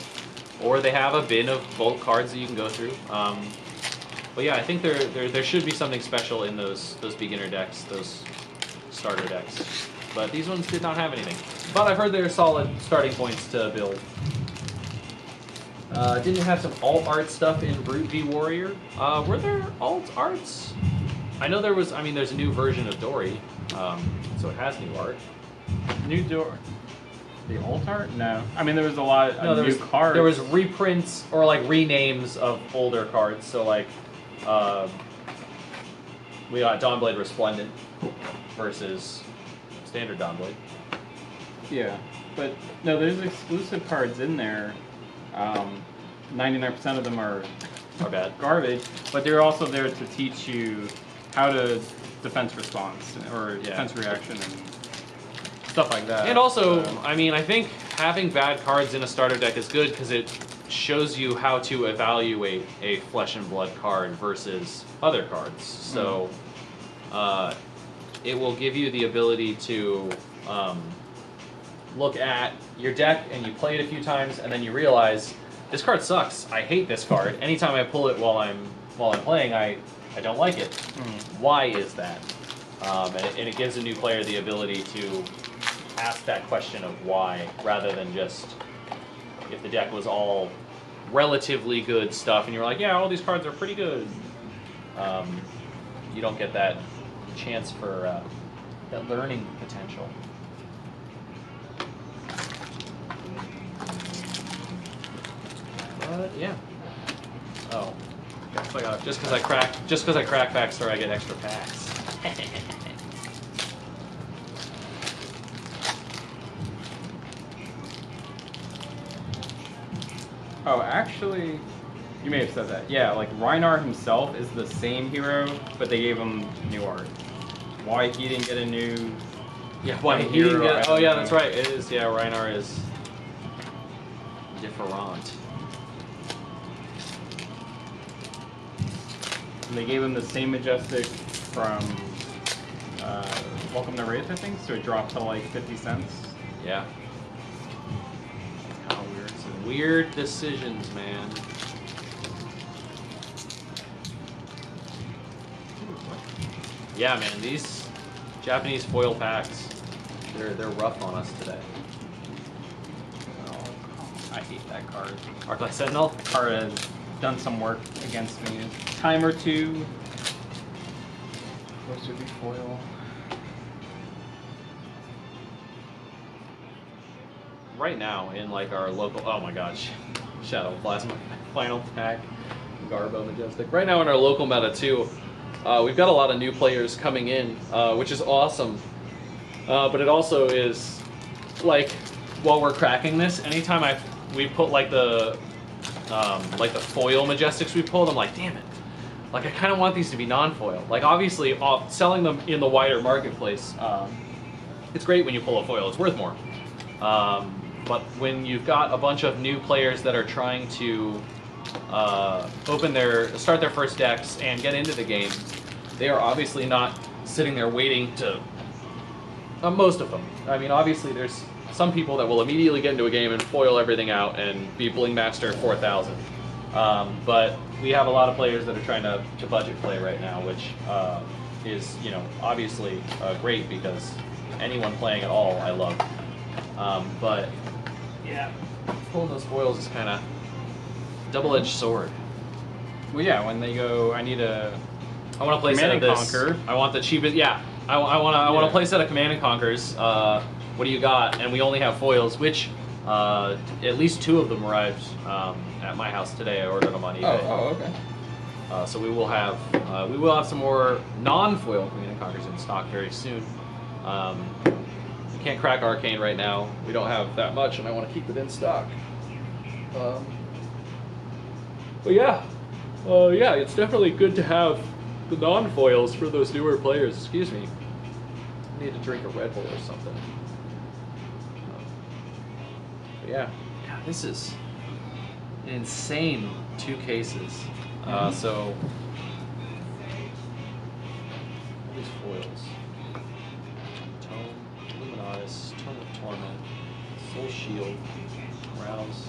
S3: Or they have a bin of bulk cards that you can go through. But yeah, I think there should be something special in those beginner decks, those starter decks. But these ones did not have anything. But I've heard they're solid starting points to build. Didn't have some alt art stuff in Brute v Warrior. Were there alt arts? I know there was. I mean, there's a new version of Dory, so it has new art.
S1: New Dory. The alt art? No. I mean, there was a lot of new cards.
S3: There was reprints or renames of older cards. So we got Dawnblade Resplendent versus standard Dawnblade.
S1: Yeah, but no, there's exclusive cards in there. 99% of them are
S3: bad
S1: garbage, but they're also there to teach you how to defense response or defense reaction and stuff like that.
S3: And also, I mean, I think having bad cards in a starter deck is good because it shows you how to evaluate a Flesh and Blood card versus other cards. So it will give you the ability to look at your deck and you play it a few times and then you realize this card sucks. I hate this card. Anytime I pull it while I'm playing, I don't like it. Why is that? And it gives a new player the ability to ask that question of why, rather than just if the deck was all relatively good stuff, and you're like, yeah, all these cards are pretty good. You don't get that chance for that learning potential. But yeah. Oh, guess I got just because I crack Backstory, I get extra packs.
S1: Oh, actually, you may have said that. Yeah, like Reinar himself is the same hero, but they gave him new art. Why he didn't get a new?
S3: Yeah, why he didn't get? Oh yeah, that's right. It is. Yeah, Reinar is different.
S1: And they gave him the same Majestic from Welcome to Rathe, I think, so it dropped to like 50 cents.
S3: Yeah. It's kind of weird. Some weird decisions, man. Yeah, man, these Japanese foil packs, they're rough on us today.
S1: Oh, I hate that card.
S3: Arclight Sentinel?
S1: The card has done some work against me. Time or two. Supposed to be foil.
S3: Right now, in like our local, oh my gosh, Shadow Plasma final pack, Garbo Majestic. Right now in our local meta too, we've got a lot of new players coming in, which is awesome. But it also is like, while we're cracking this, anytime we put like the foil Majestics we pulled, I'm like, damn it. Like I kind of want these to be non-foil. Like obviously, selling them in the wider marketplace, it's great when you pull a foil. It's worth more. But when you've got a bunch of new players that are trying to start their first decks and get into the game, they are obviously not sitting there waiting to. Most of them. I mean, obviously, there's some people that will immediately get into a game and foil everything out and be Bling Master 4000. But we have a lot of players that are trying to budget play right now, which is, obviously great because anyone playing at all, I love. But yeah, pulling those foils is kind of double-edged sword.
S1: Well, yeah, when they go, I want
S3: to play set of this.
S1: Conquer.
S3: I want the cheapest. Yeah, I want to play set of Command and Conquers. What do you got? And we only have foils, which at least 2 of them arrived at my house today. I ordered them on eBay.
S1: Oh, okay.
S3: So we will have some more non-foil Command and Conquers in stock very soon. Can't crack Arcane right now. We don't have that much, and I want to keep it in stock. But yeah, it's definitely good to have the non-foils for those newer players. Excuse me. I need to drink a Red Bull or something. But yeah, God, this is an insane 2 cases. So all these foils. Tome of Torment, Soul Shield, Rouse.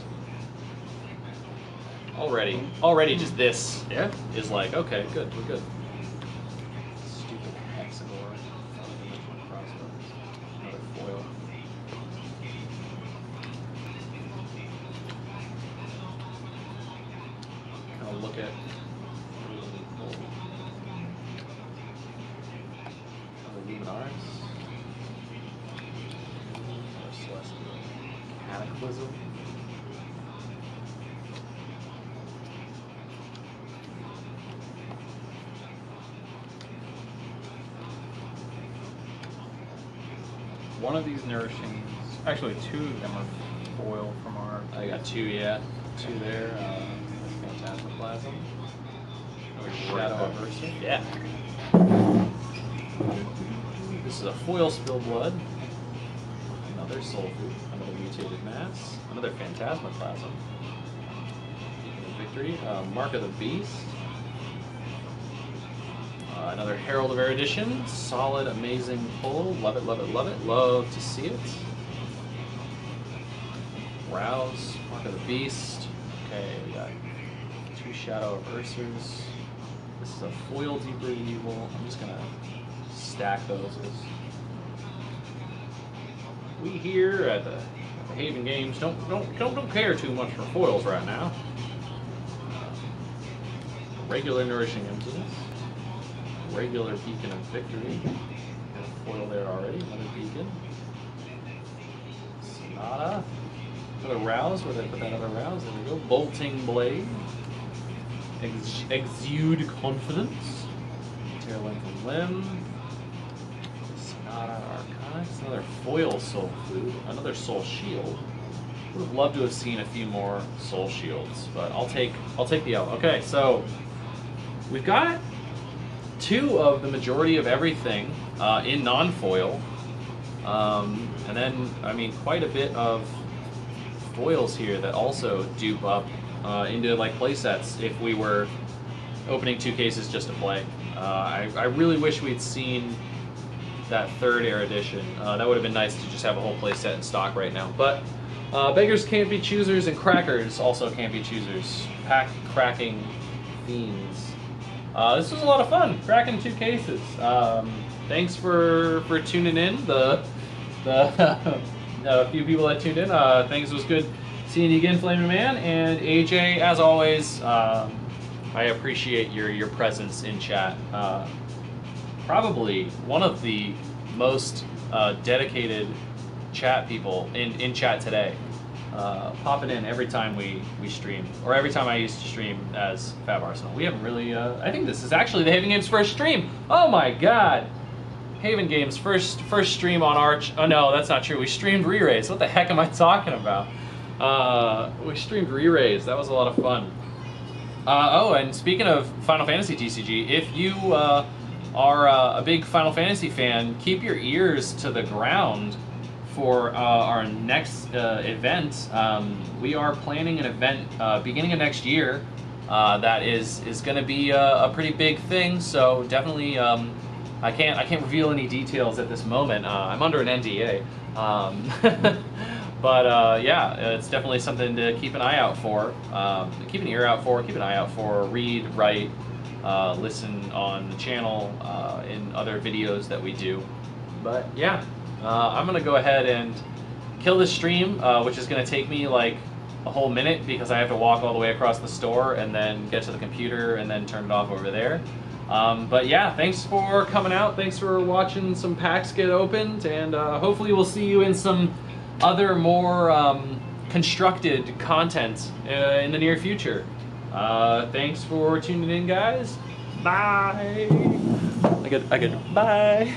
S3: Already just this is like, okay, good, we're good. Stupid Hexagore. Another foil. Kind of look at the Luminaris. Cataclysm.
S1: One of these nourishings, actually 2 of them are foil from our.
S3: I got 2, yeah. 2 there. Phantasmoplasm. Shadow Adversary. Yeah. This is a foil Spill Blood. Another Soul Food. Another Mutated Mass. Another Phantasmoplasm. Victory. Mark of the Beast. Another Herald of Erudition. Solid, amazing pull. Love it, love it, love it. Love to see it. Rouse. Mark of the Beast. Okay, we got 2 Shadow of Ursers. This is a foil Deeper Evil. I'm just gonna stack those as we here at the Haven Games don't care too much for foils right now. regular Nourishing Emptiness, regular Beacon of Victory, got a foil there already, another Beacon, Sonata, another Rouse, where did I put that other Rouse? There we go, Bolting Blade, Exude Confidence, Tear Length and Limb, Sonata Arcanics, another foil Soul Food, another Soul Shield. Would have loved to have seen a few more Soul Shields, but I'll take the L. Okay, so we've got 2 of the majority of everything in non-foil, and then I mean quite a bit of foils here that also dupe up into like play sets if we were opening 2 cases just to play. I really wish we'd seen that 3rd Air Edition. That would have been nice to just have a whole play set in stock right now, but. Beggars can't be choosers, and crackers also can't be choosers. Pack cracking fiends. This was a lot of fun. Cracking 2 cases. Thanks for tuning in. The few people that tuned in. Thanks. It was good seeing you again, Flaming Man, and AJ. As always, I appreciate your presence in chat. Probably one of the most dedicated chat people in chat today, popping in every time we stream, or every time I used to stream as Fab Arsenal. We haven't really, I think this is actually the Haven Games first stream. Oh my god! Haven Games first stream on Arch. Oh no, that's not true. We streamed Re-Raise. What the heck am I talking about? We streamed Re-Raise. That was a lot of fun. Oh, and speaking of Final Fantasy TCG, if you are a big Final Fantasy fan, keep your ears to the ground for our next event. We are planning an event beginning of next year that is going to be a pretty big thing. So definitely, I can't reveal any details at this moment. I'm under an NDA, but yeah, it's definitely something to keep an eye out for. Keep an ear out for. Keep an eye out for. Read, write, listen on the channel, in other videos that we do. But yeah. I'm going to go ahead and kill this stream, which is going to take me like a whole minute because I have to walk all the way across the store and then get to the computer and then turn it off over there. But yeah, thanks for coming out. Thanks for watching some packs get opened, and hopefully we'll see you in some other more constructed content in the near future. Thanks for tuning in, guys. Bye. I get bye.